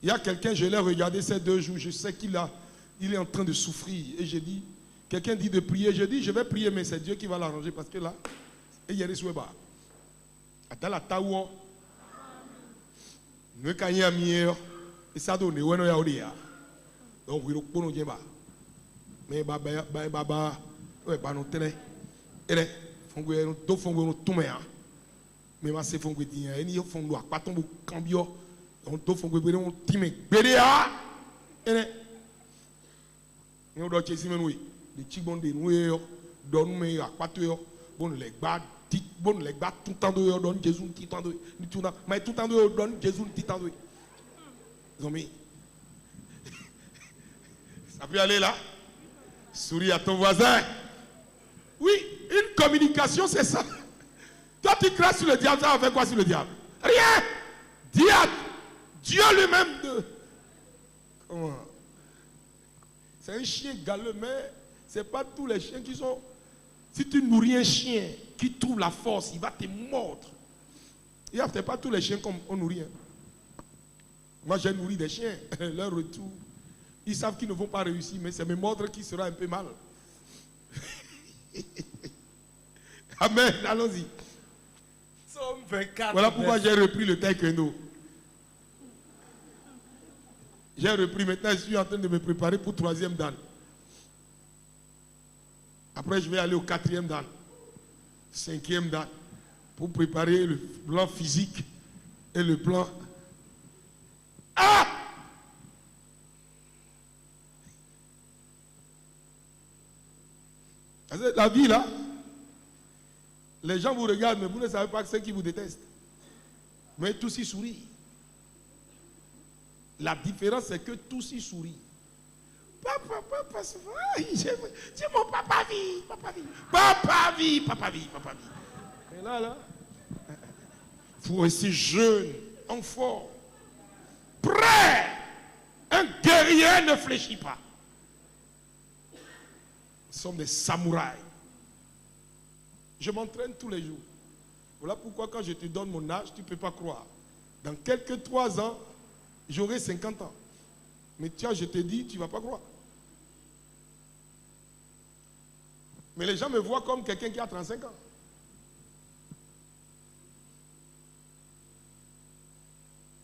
Il y a quelqu'un, je l'ai regardé ces 2 jours, je sais qu'il est en train de souffrir. Et j'ai dit, quelqu'un dit de prier, je dis, je vais prier, mais c'est Dieu qui va l'arranger parce que là, il y a des souhaits bas. Attends la taouo. Ne kanye amier, et ça donne, ouais, non, ya odia. Donc, oui, on ne pas. Mais baba, ouais, bah, non, télé. Et là, fongwe, do fongwe, no tume, hein. Mais ma c'est fongwe, dit, et ni fongwe, pas tombe, cambio. On te fait que on time bédéa et on doit chasser nous les chibons de nous donne mais à 4 heures bon les gars tout temps de donne Jésus tout temps de tout temps mais tout temps de donne Jésus tout temps de zombie ça peut aller là souris à ton voisin oui une communication c'est ça toi tu craches sur le diable ça va faire quoi sur le diable rien diable Dieu lui-même de... Comment? C'est un chien galeux, mais ce n'est pas tous les chiens qui sont... Si tu nourris un chien qui trouve la force, il va te mordre. Il n'y a peut-être pas tous les chiens comme on nourrit. Hein. Moi, j'ai nourri des chiens. Leur retour, ils savent qu'ils ne vont pas réussir, mais c'est me mordre qui sera un peu mal. Amen, allons-y. Psaume 24. Voilà pourquoi j'ai repris le taekwondo. J'ai repris, maintenant je suis en train de me préparer pour 3e dan. Après je vais aller au 4e dan, 5e dan, pour préparer le plan physique et le plan... Ah! La vie là, les gens vous regardent, mais vous ne savez pas que c'est qui vous détestent. Mais tous y sourient. La différence, c'est que tous y sourient. Papa, c'est mon papa vie, papa vie. Papa vie, papa vie, papa vie. Et là, vous restez jeune, en forme, prêt. Un guerrier ne fléchit pas. Nous sommes des samouraïs. Je m'entraîne tous les jours. Voilà pourquoi quand je te donne mon âge, tu ne peux pas croire. Dans quelques 3 ans, j'aurai 50 ans. Mais tiens, je te dis, tu ne vas pas croire. Mais les gens me voient comme quelqu'un qui a 35 ans.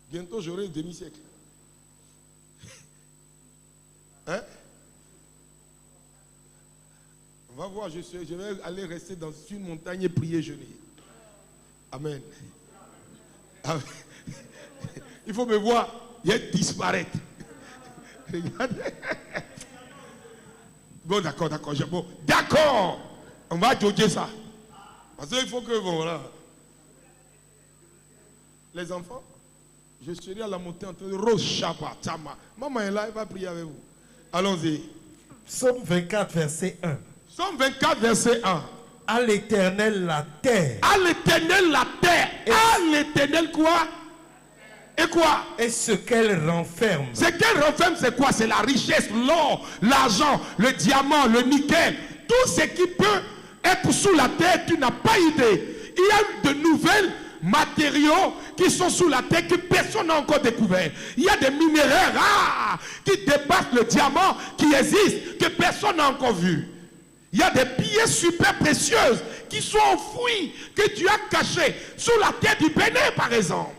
Bientôt, j'aurai un demi-siècle. Hein? On va voir, je vais aller rester dans une montagne et prier jeûner. Amen. Amen. Il faut me voir, il y a disparaître. Regardez. Bon, d'accord. Bon, d'accord. On va jauger ça. Parce qu'il faut que, bon, voilà. Les enfants, je serai à la montée entre Roshaba, Tama. Maman est là, elle va prier avec vous. Allons-y. Psaume 24, verset 1. Psaume 24, verset 1. À l'Éternel la terre. À l'Éternel la terre. À l'Éternel quoi? Et quoi? Et ce qu'elle renferme. Ce qu'elle renferme, c'est quoi? C'est la richesse, l'or, l'argent, le diamant, le nickel. Tout ce qui peut être sous la terre, tu n'as pas idée. Il y a de nouvelles matériaux qui sont sous la terre que personne n'a encore découvert. Il y a des minéraux rares qui dépassent le diamant qui existe, que personne n'a encore vu. Il y a des pièces super précieuses qui sont enfouies, que Dieu a cachées sous la terre du Bénin, par exemple.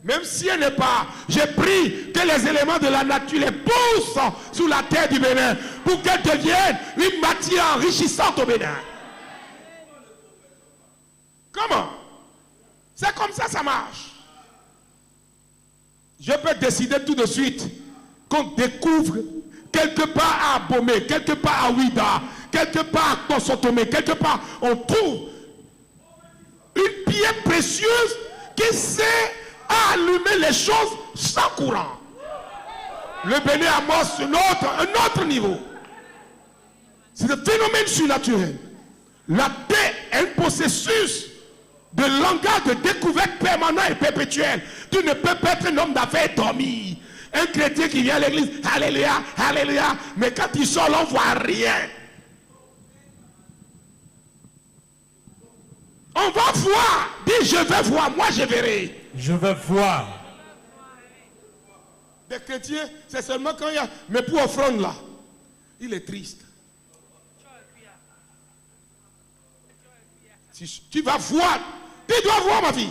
Même si elle n'est pas, j'ai pris que les éléments de la nature les poussent sous la terre du Bénin pour qu'elles deviennent une matière enrichissante au Bénin. Comment? C'est comme ça, ça marche. Je peux décider tout de suite qu'on découvre quelque part à Abomey, quelque part à Ouida, quelque part à Konsotomé, quelque part, on trouve une pierre précieuse qui sait allumer les choses sans courant. Le Bénin amorce un autre niveau. C'est un phénomène surnaturel. La terre est un processus de langage de découverte permanent et perpétuel. Tu ne peux pas être un homme d'affaires dormi. Un chrétien qui vient à l'église, alléluia, alléluia, mais quand il sort, on ne voit rien. On va voir. Dis, je vais voir, moi je verrai. Je vais voir. Des chrétiens, c'est seulement quand il y a... Mais pour offrande là, il est triste. Si tu vas voir, tu dois voir ma vie.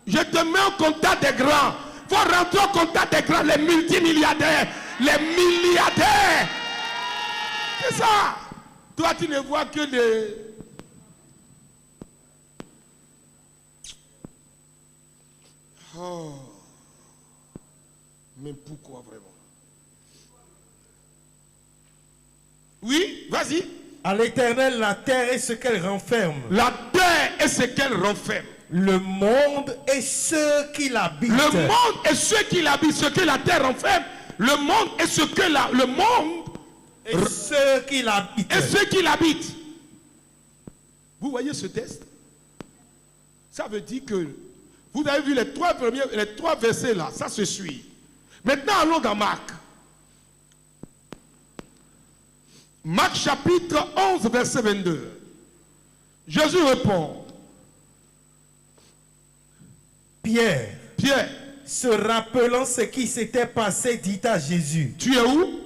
Je te mets en contact des grands. Il faut rentrer en contact des grands, les multimilliardaires, les milliardaires. C'est ça. Toi, tu ne vois que des... Oh. Mais pourquoi vraiment? Oui, vas-y. À l'Éternel, la terre est ce qu'elle renferme. La terre est ce qu'elle renferme. Le monde et ceux qui l'habitent. Le monde et ceux qui l'habitent, ce que la terre renferme. Le monde et ce que le monde et ceux qui l'habitent. Et ceux qui l'habitent. Vous voyez ce texte? Ça veut dire que vous avez vu les trois versets là, ça se suit. Maintenant allons dans Marc. Marc chapitre 11 verset 22. Jésus répond. Pierre, se rappelant ce qui s'était passé, dit à Jésus. Tu es où?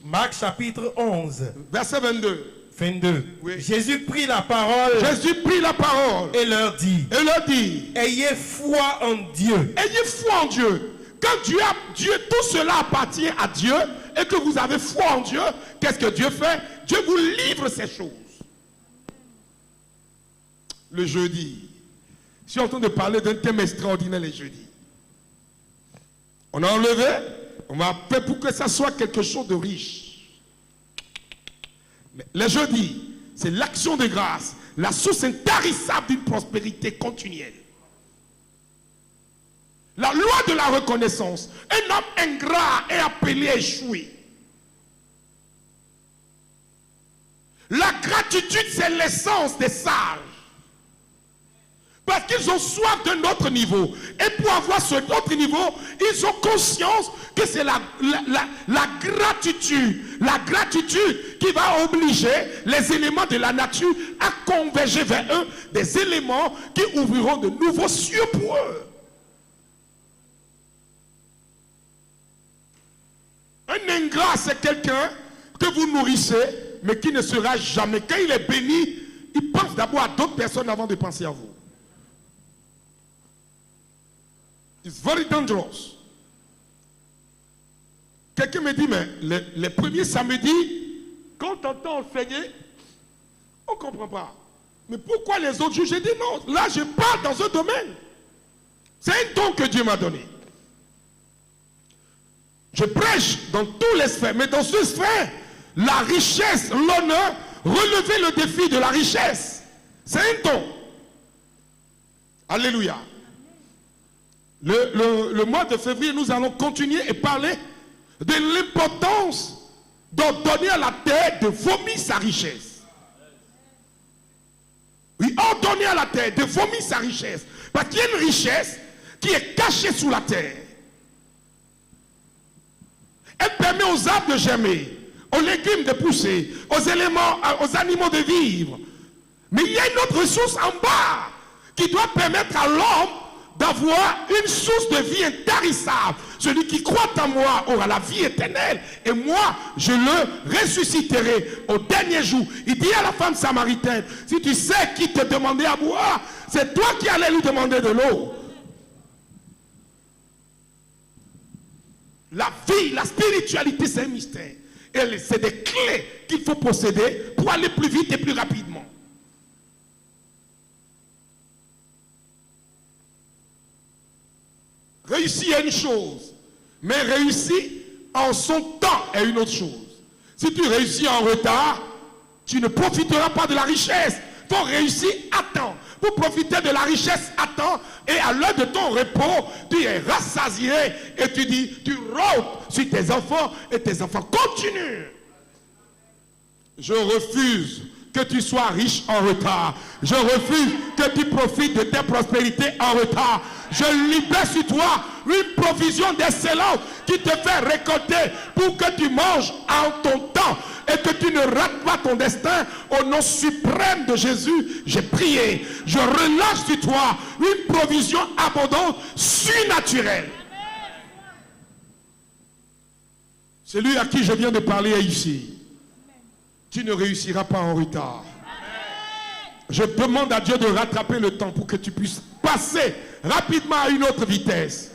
Marc chapitre 11. Verset 22. 22. Oui. Jésus prit la parole. Et leur dit. Ayez foi en Dieu. Ayez foi en Dieu. Quand Dieu, tout cela appartient à Dieu et que vous avez foi en Dieu, qu'est-ce que Dieu fait? Dieu vous livre ces choses. Le jeudi. Je suis en train de parler d'un thème extraordinaire les jeudis. On a enlevé, on va faire pour que ça soit quelque chose de riche. Mais les jeudis, c'est l'action de grâce, la source intarissable d'une prospérité continuelle. La loi de la reconnaissance. Un homme ingrat est appelé à échouer. La gratitude, c'est l'essence des sages. Parce qu'ils ont soif d'un autre niveau. Et pour avoir ce autre niveau, ils ont conscience que c'est la gratitude. La gratitude qui va obliger les éléments de la nature à converger vers eux. Des éléments qui ouvriront de nouveaux cieux pour eux. Un ingrat, c'est quelqu'un que vous nourrissez, mais qui ne sera jamais. Quand il est béni, il pense d'abord à d'autres personnes avant de penser à vous. It's very dangerous. Quelqu'un me dit, mais les premiers samedis, quand on entend enseigner, on ne comprend pas. Mais pourquoi les autres jours? J'ai dit non, là je parle dans un domaine. C'est un don que Dieu m'a donné. Je prêche dans tous les sphères, mais dans ce sphère, la richesse, l'honneur, relever le défi de la richesse. C'est un don. Alléluia. Le mois de février, nous allons continuer et parler de l'importance d'ordonner à la terre de vomir sa richesse. Oui, ordonner à la terre de vomir sa richesse. Parce qu'il y a une richesse qui est cachée sous la terre. Elle permet aux arbres de germer, aux légumes de pousser, aux éléments, aux animaux de vivre. Mais il y a une autre ressource en bas qui doit permettre à l'homme d'avoir une source de vie intarissable. Celui qui croit en moi aura la vie éternelle et moi, je le ressusciterai au dernier jour. Il dit à la femme samaritaine, si tu sais qui te demandait à boire, c'est toi qui allais lui demander de l'eau. La vie, la spiritualité, c'est un mystère. Et c'est des clés qu'il faut posséder pour aller plus vite et plus rapidement. Réussir est une chose, mais réussir en son temps est une autre chose. Si tu réussis en retard, tu ne profiteras pas de la richesse. Il faut réussir à temps. Pour profiter de la richesse à temps et à l'heure de ton repos, tu es rassasié et tu dis, tu rôdes sur tes enfants et tes enfants continuent. Je refuse que tu sois riche en retard. Je refuse que tu profites de tes prospérités en retard. Je libère sur toi une provision d'excellence qui te fait récolter pour que tu manges en ton temps et que tu ne rates pas ton destin. Au nom suprême de Jésus, j'ai prié. Je relâche sur toi une provision abondante, surnaturelle. Celui à qui je viens de parler est ici. Tu ne réussiras pas en retard. Je demande à Dieu de rattraper le temps pour que tu puisses passer rapidement à une autre vitesse.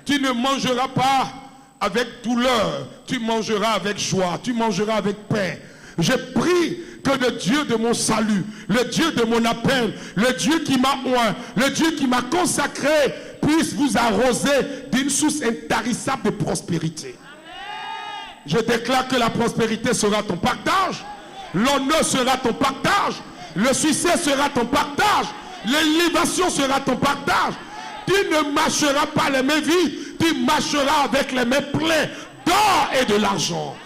Tu ne mangeras pas avec douleur, tu mangeras avec joie, tu mangeras avec paix. Je prie que le Dieu de mon salut, le Dieu de mon appel, le Dieu qui m'a oint, le Dieu qui m'a consacré, puisse vous arroser d'une source intarissable de prospérité. Je déclare que la prospérité sera ton partage, l'honneur sera ton partage, le succès sera ton partage, l'élévation sera ton partage. Tu ne marcheras pas les mains vides, tu marcheras avec les mains pleines d'or et de l'argent.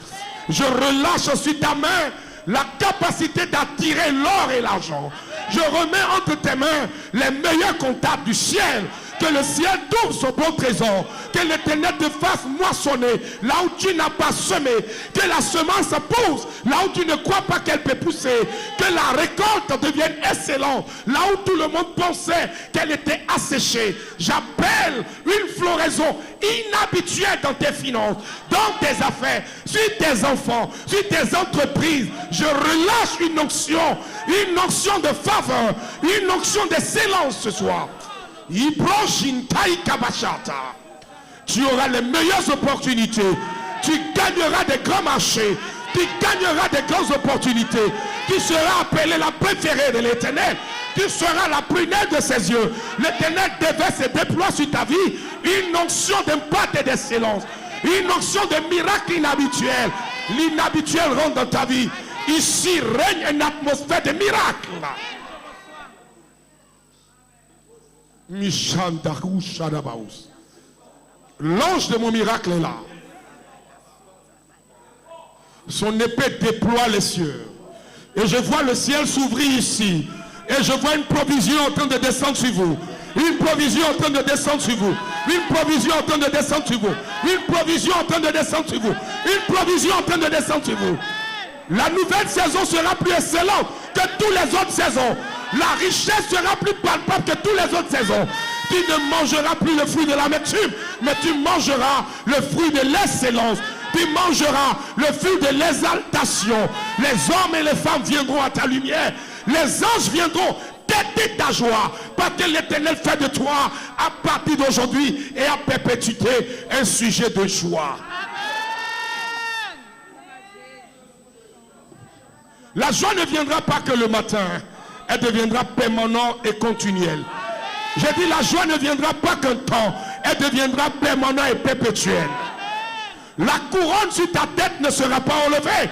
Je relâche sur ta main la capacité d'attirer l'or et l'argent. Je remets entre tes mains les meilleurs comptables du ciel. Que le ciel t'ouvre son bon trésor. Que l'Éternel te fasse moissonner là où tu n'as pas semé. Que la semence pousse là où tu ne crois pas qu'elle peut pousser. Que la récolte devienne excellente là où tout le monde pensait qu'elle était asséchée. J'appelle une floraison inhabituelle dans tes finances, dans tes affaires, sur tes enfants, sur tes entreprises. Je relâche une onction de faveur, une onction d'excellence ce soir. Tu auras les meilleures opportunités. Tu gagneras des grands marchés. Tu gagneras des grandes opportunités. Tu seras appelé la préférée de l'Éternel. Tu seras la prunelle de ses yeux. L'Éternel déverse et déploie sur ta vie une onction d'impact et d'excellence. Une onction de miracle inhabituel. L'inhabituel rentre dans ta vie. Ici règne une atmosphère de miracle. L'ange de mon miracle est là. Son épée déploie les cieux. Et je vois le ciel s'ouvrir ici. Et je vois une provision en train de descendre sur vous. Une provision en train de descendre sur vous. Une provision en train de descendre sur vous. Une provision en train de descendre sur vous. Une provision en train de descendre sur vous. La nouvelle saison sera plus excellente que toutes les autres saisons. La richesse sera plus palpable que toutes les autres saisons. Tu ne mangeras plus le fruit de l'amertume, mais tu mangeras le fruit de l'excellence. Tu mangeras le fruit de l'exaltation. Les hommes et les femmes viendront à ta lumière. Les anges viendront t'aider ta joie. Parce que l'Éternel fait de toi, à partir d'aujourd'hui et à perpétuité, un sujet de joie. La joie ne viendra pas que le matin. Elle deviendra permanente et continuelle. J'ai dit la joie ne viendra pas qu'un temps. Elle deviendra permanente et perpétuelle. La couronne sur ta tête ne sera pas enlevée.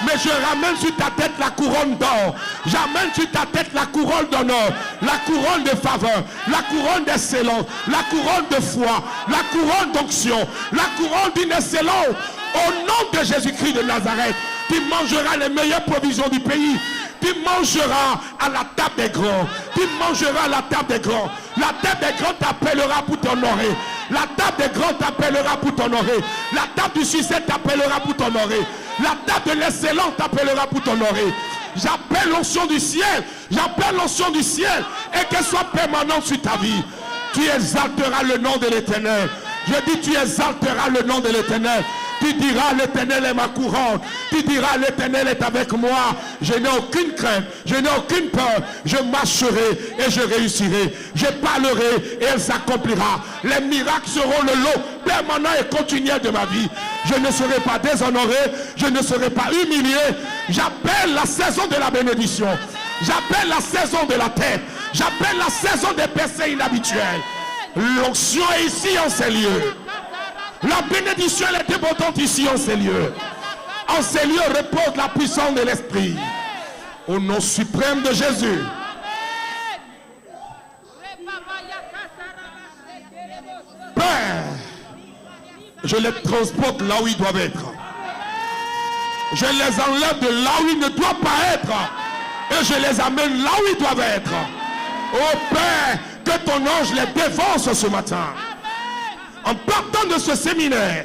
Mais je ramène sur ta tête la couronne d'or. J'amène sur ta tête la couronne d'honneur. La couronne de faveur. La couronne d'excellence. La couronne de foi. La couronne d'onction. La couronne d'une excellence. Au nom de Jésus-Christ de Nazareth, tu mangeras les meilleures provisions du pays. Tu mangeras à la table des grands. Tu mangeras à la table des grands. La table des grands t'appellera pour t'honorer. La table des grands t'appellera pour t'honorer. La table du succès t'appellera pour t'honorer. La table de l'excellence t'appellera pour t'honorer. J'appelle l'onction du ciel. J'appelle l'onction du ciel. Et qu'elle soit permanente sur ta vie. Tu exalteras le nom de l'Éternel. Je dis, tu exalteras le nom de l'Éternel. Tu diras, l'Éternel est ma couronne. Tu diras, l'Éternel est avec moi. Je n'ai aucune crainte. Je n'ai aucune peur. Je marcherai et je réussirai. Je parlerai et elle s'accomplira. Les miracles seront le lot permanent et continuel de ma vie. Je ne serai pas déshonoré. Je ne serai pas humilié. J'appelle la saison de la bénédiction. J'appelle la saison de la tête. J'appelle la saison des percées inhabituelles. L'onction est ici en ces lieux. La bénédiction elle est débordante ici en ces lieux. En ces lieux repose la puissance de l'Esprit. Au nom suprême de Jésus. Père, je les transporte là où ils doivent être. Je les enlève de là où ils ne doivent pas être. Et je les amène là où ils doivent être. Oh Père, que ton ange les dévance ce matin. En partant de ce séminaire,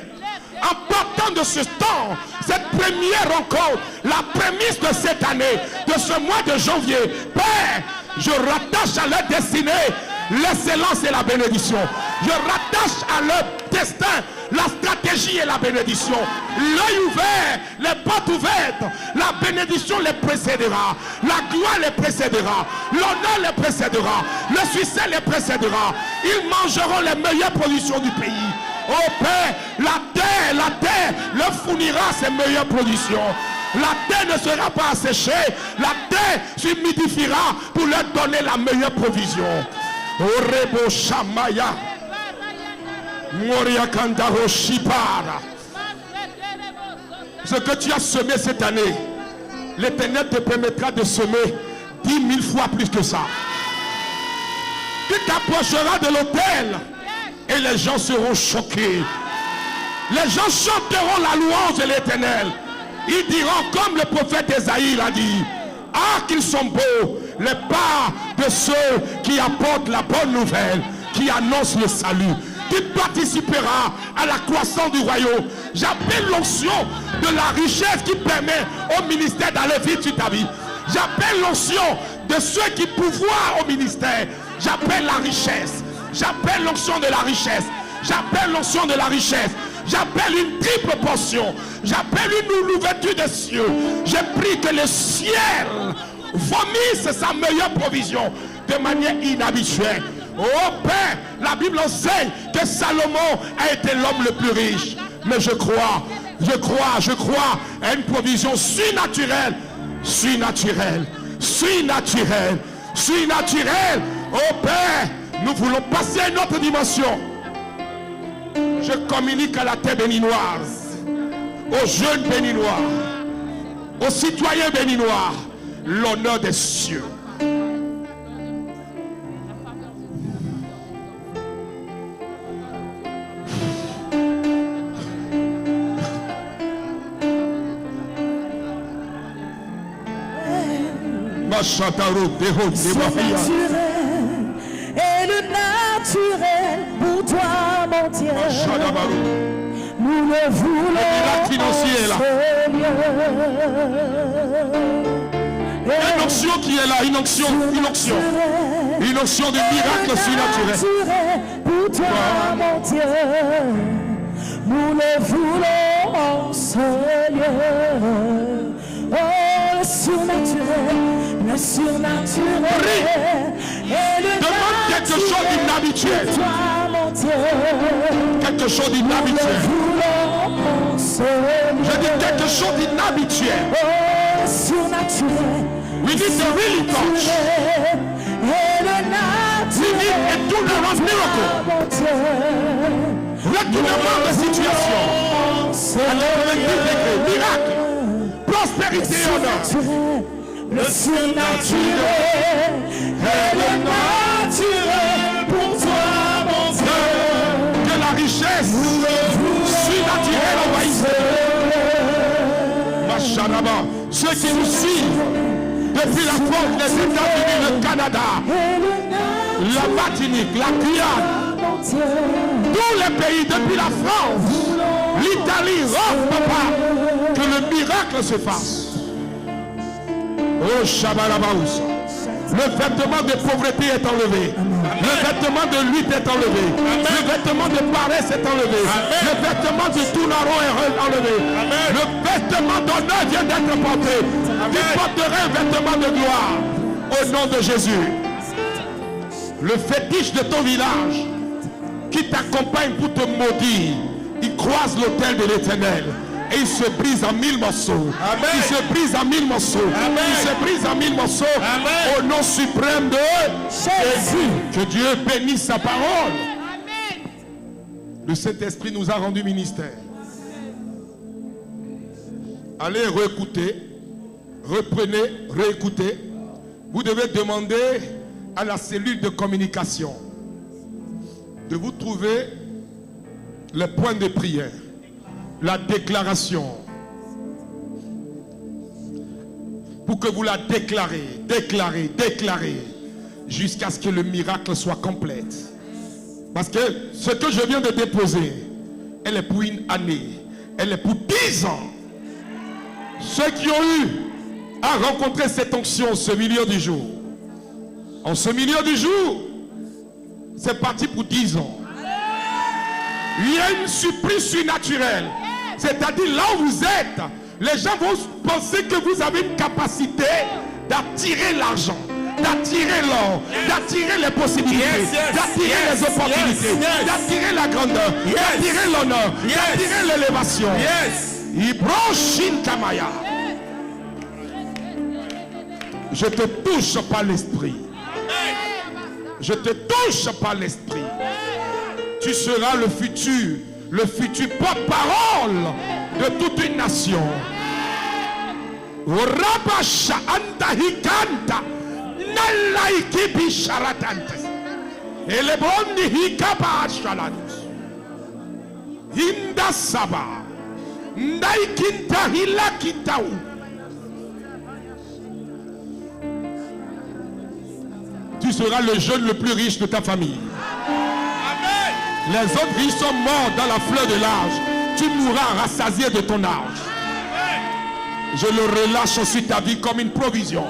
en partant de ce temps, cette première rencontre, la prémisse de cette année, de ce mois de janvier, Père, je rattache à leur destinée l'excellence et la bénédiction. Je rattache à leur destin la stratégie et la bénédiction. L'œil ouvert, les portes ouvertes, la bénédiction les précédera, la gloire les précédera, l'honneur les précédera, le succès les précédera. Ils mangeront les meilleures productions du pays. Oh Père, la terre leur fournira ses meilleures productions. La terre ne sera pas asséchée, la terre s'humidifiera pour leur donner la meilleure provision. Orebo Shamaya. Ce que tu as semé cette année, l'Éternel te permettra de semer 10 000 fois plus que ça. Tu t'approcheras de l'autel et les gens seront choqués. Les gens chanteront la louange de l'Éternel. Ils diront comme le prophète Esaïe l'a dit: ah, qu'ils sont beaux les pas de ceux qui apportent la bonne nouvelle, qui annoncent le salut. Tu participeras à la croissance du royaume. J'appelle l'onction de la richesse qui permet au ministère d'aller vite sur ta vie. J'appelle l'onction de ceux qui pourvoient au ministère. J'appelle la richesse. J'appelle l'onction de la richesse. J'appelle l'onction de la richesse. J'appelle une triple portion. J'appelle une ouverture des cieux. Je prie que le ciel vomisse sa meilleure provision de manière inhabituelle. Oh Père, la Bible enseigne que Salomon a été l'homme le plus riche. Mais je crois à une provision surnaturelle. Oh Père, nous voulons passer à une autre dimension. Je communique à la terre béninoise, aux jeunes béninois, aux citoyens béninois, l'honneur des cieux. Et le naturel pour toi, mon Dieu. Nous le voulons. Une onction qui est là, une onction de miracle surnaturel. Pour toi, mon Dieu. Nous le voulons, Seigneur. Oh, le surnaturel. Le surnaturel et le demande quelque chose d'inhabituel. Quelque chose d'inhabituel. Je dis quelque chose d'inhabituel. We need the really touch. We need a turnaround miracle. Retournement de situation. Miracle. Prospérité et honneur. Le surnaturel et le naturel pour toi, mon Dieu. Que la richesse surnaturelle envahisse. Ceux qui nous suivent depuis la France, les États-Unis, le Canada, la Martinique, la Guyane, tous les pays depuis la France, l'Italie, Rome, papa, que le miracle se fasse. Oh Shabarabaous. Le vêtement de pauvreté est enlevé. Le vêtement de lutte est enlevé. Le vêtement de paresse est enlevé. Le vêtement de tournaron est enlevé. Le vêtement d'honneur vient d'être porté. Tu porteras un vêtement de gloire au nom de Jésus. Le fétiche de ton village qui t'accompagne pour te maudire, il croise l'autel de l'Éternel. Et il se brise en 1000 morceaux. Amen. Il se brise en 1000 morceaux. Amen. Il se brise en 1000 morceaux. Amen. Au nom suprême de Jésus. Que Dieu bénisse sa parole. Amen. Le Saint-Esprit nous a rendu ministère. Allez réécouter. Reprenez, réécoutez. Vous devez demander à la cellule de communication de vous trouver les points de prière. La déclaration. Pour que vous la déclarez, déclarez, jusqu'à ce que le miracle soit complète. Parce que ce que je viens de déposer, elle est pour une année, elle est pour 10 ans. Ceux qui ont eu à rencontrer cette onction ce milieu du jour, en ce milieu du jour, c'est parti pour 10 ans. Il y a une surprise surnaturelle. C'est-à-dire là où vous êtes, les gens vont penser que vous avez une capacité d'attirer l'argent, d'attirer l'or, d'attirer les possibilités, d'attirer les opportunités, d'attirer la grandeur, d'attirer l'honneur, d'attirer l'élévation. Ibrahim Kamaya. Je te touche par l'esprit. Je te touche par l'esprit. Tu seras le futur porte-parole de toute une nation. Rabasha antahikanta nalaiki bisharatantes. Eleboni hikaba shalanus. Hinda saba. Ndaikinta hilakitau. Tu seras le jeune le plus riche de ta famille. Les autres riches sont morts dans la fleur de l'âge. Tu mourras rassasié de ton âge. Je le relâche sur ta vie comme une provision.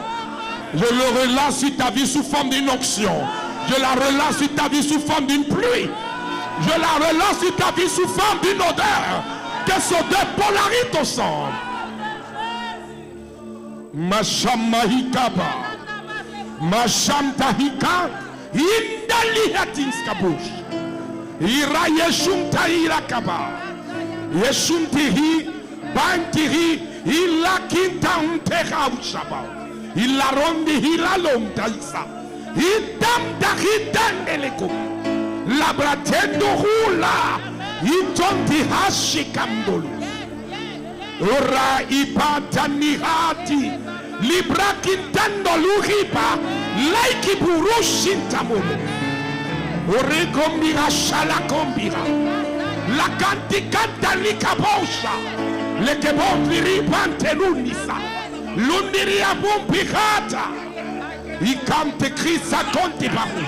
Je le relâche sur ta vie sous forme d'une onction. Je la relâche sur ta vie sous forme d'une pluie. Je la relâche sur ta vie sous forme d'une odeur. Que ces deux polarisent ensemble. Mashamahikaba. Mashamtahika. Indalihatinskabush. Ira yeshunta irakaba. Yeshuntihi bantihi illa kinta unteha ushaba. Illa rondi ila lomtaisa. Idam dahidandeleko. Labratendo hula. Itonti hashikamdolu. Ora ipatanihati. Libra kintando luhipa. Laiki burushintamulu. Ore kombira shala kombira. La canticanta likabosha. Le kebondiri pantelunisa. Lundiria bumpikata. Ikante krisa konti bahu.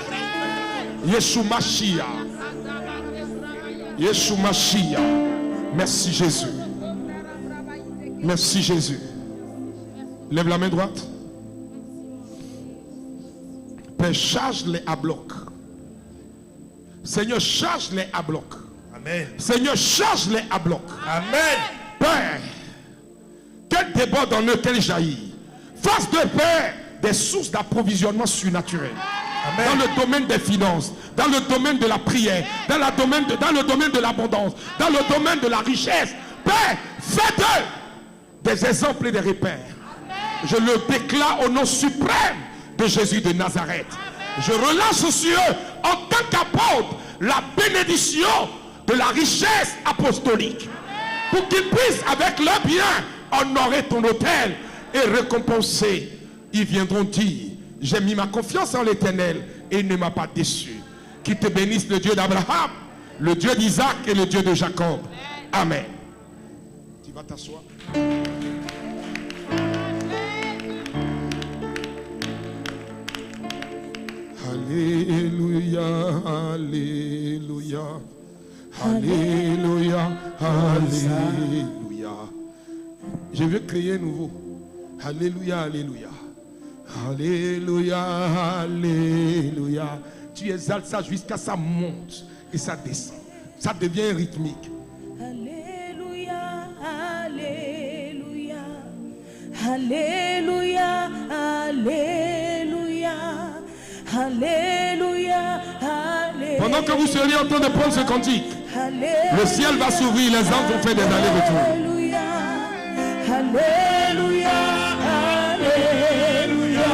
Yeshua Mashiach. Yeshua Mashiach. Merci Jésus. Merci Jésus. Lève la main droite. Père, charge-les à bloc. Seigneur, charge-les à bloc. Amen. Seigneur, charge-les à bloc. Amen. Père, qu'elle déborde en eux, qu'elle jaillit. Fasse de Père des sources d'approvisionnement surnaturel. Amen. Dans le domaine des finances, dans le domaine de la prière, dans le domaine de l'abondance, dans le domaine de la richesse. Père, faites-eux des exemples et des repères. Amen. Je le déclare au nom suprême de Jésus de Nazareth. Amen. Je relâche sur eux en tant qu'apôtre la bénédiction de la richesse apostolique. Amen. Pour qu'ils puissent avec leurs biens honorer ton autel et récompenser. Ils viendront dire: j'ai mis ma confiance en l'Éternel et il ne m'a pas déçu. Qu'il te bénisse le Dieu d'Abraham, le Dieu d'Isaac et le Dieu de Jacob. Amen. Tu vas t'asseoir. Alléluia, Alléluia, Alléluia, Alléluia. Je veux crier nouveau. Alléluia, Alléluia. Alléluia, alléluia. Tu exaltes ça jusqu'à ça monte et ça descend. Ça devient rythmique. Alléluia, alléluia, alléluia, alléluia, alléluia, alléluia. Pendant que vous seriez en train de prendre ce cantique, le ciel va s'ouvrir, les anges vont faire des allers-retours. Alléluia, alléluia, alléluia,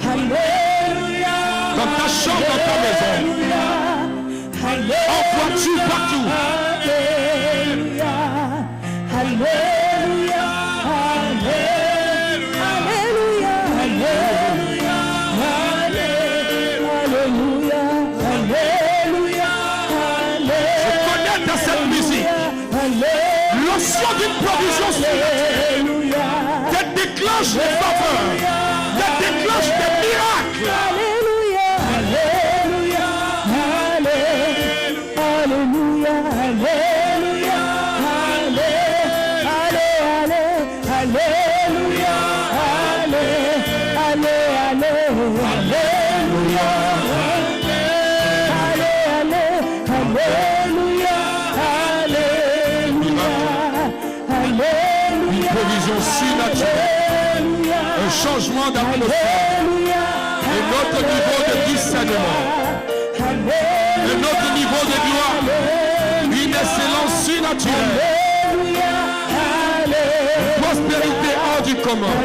alléluia. Dans ta chambre, dans ta maison, en voiture, partout. Alléluia, alléluia, alléluia, alléluia, alléluia, alléluia. Je connais dans cette musique l'onction d'une provision surnaturelle. Qui déclenche les faveurs, qui déclenche des miracles. Alléluia, alléluia, alléluia, alléluia, alléluia, Une provision surnaturelle, un changement d'atmosphère, un autre niveau de discernement, un autre niveau de gloire, une excellence surnaturelle, une prospérité hors du commun.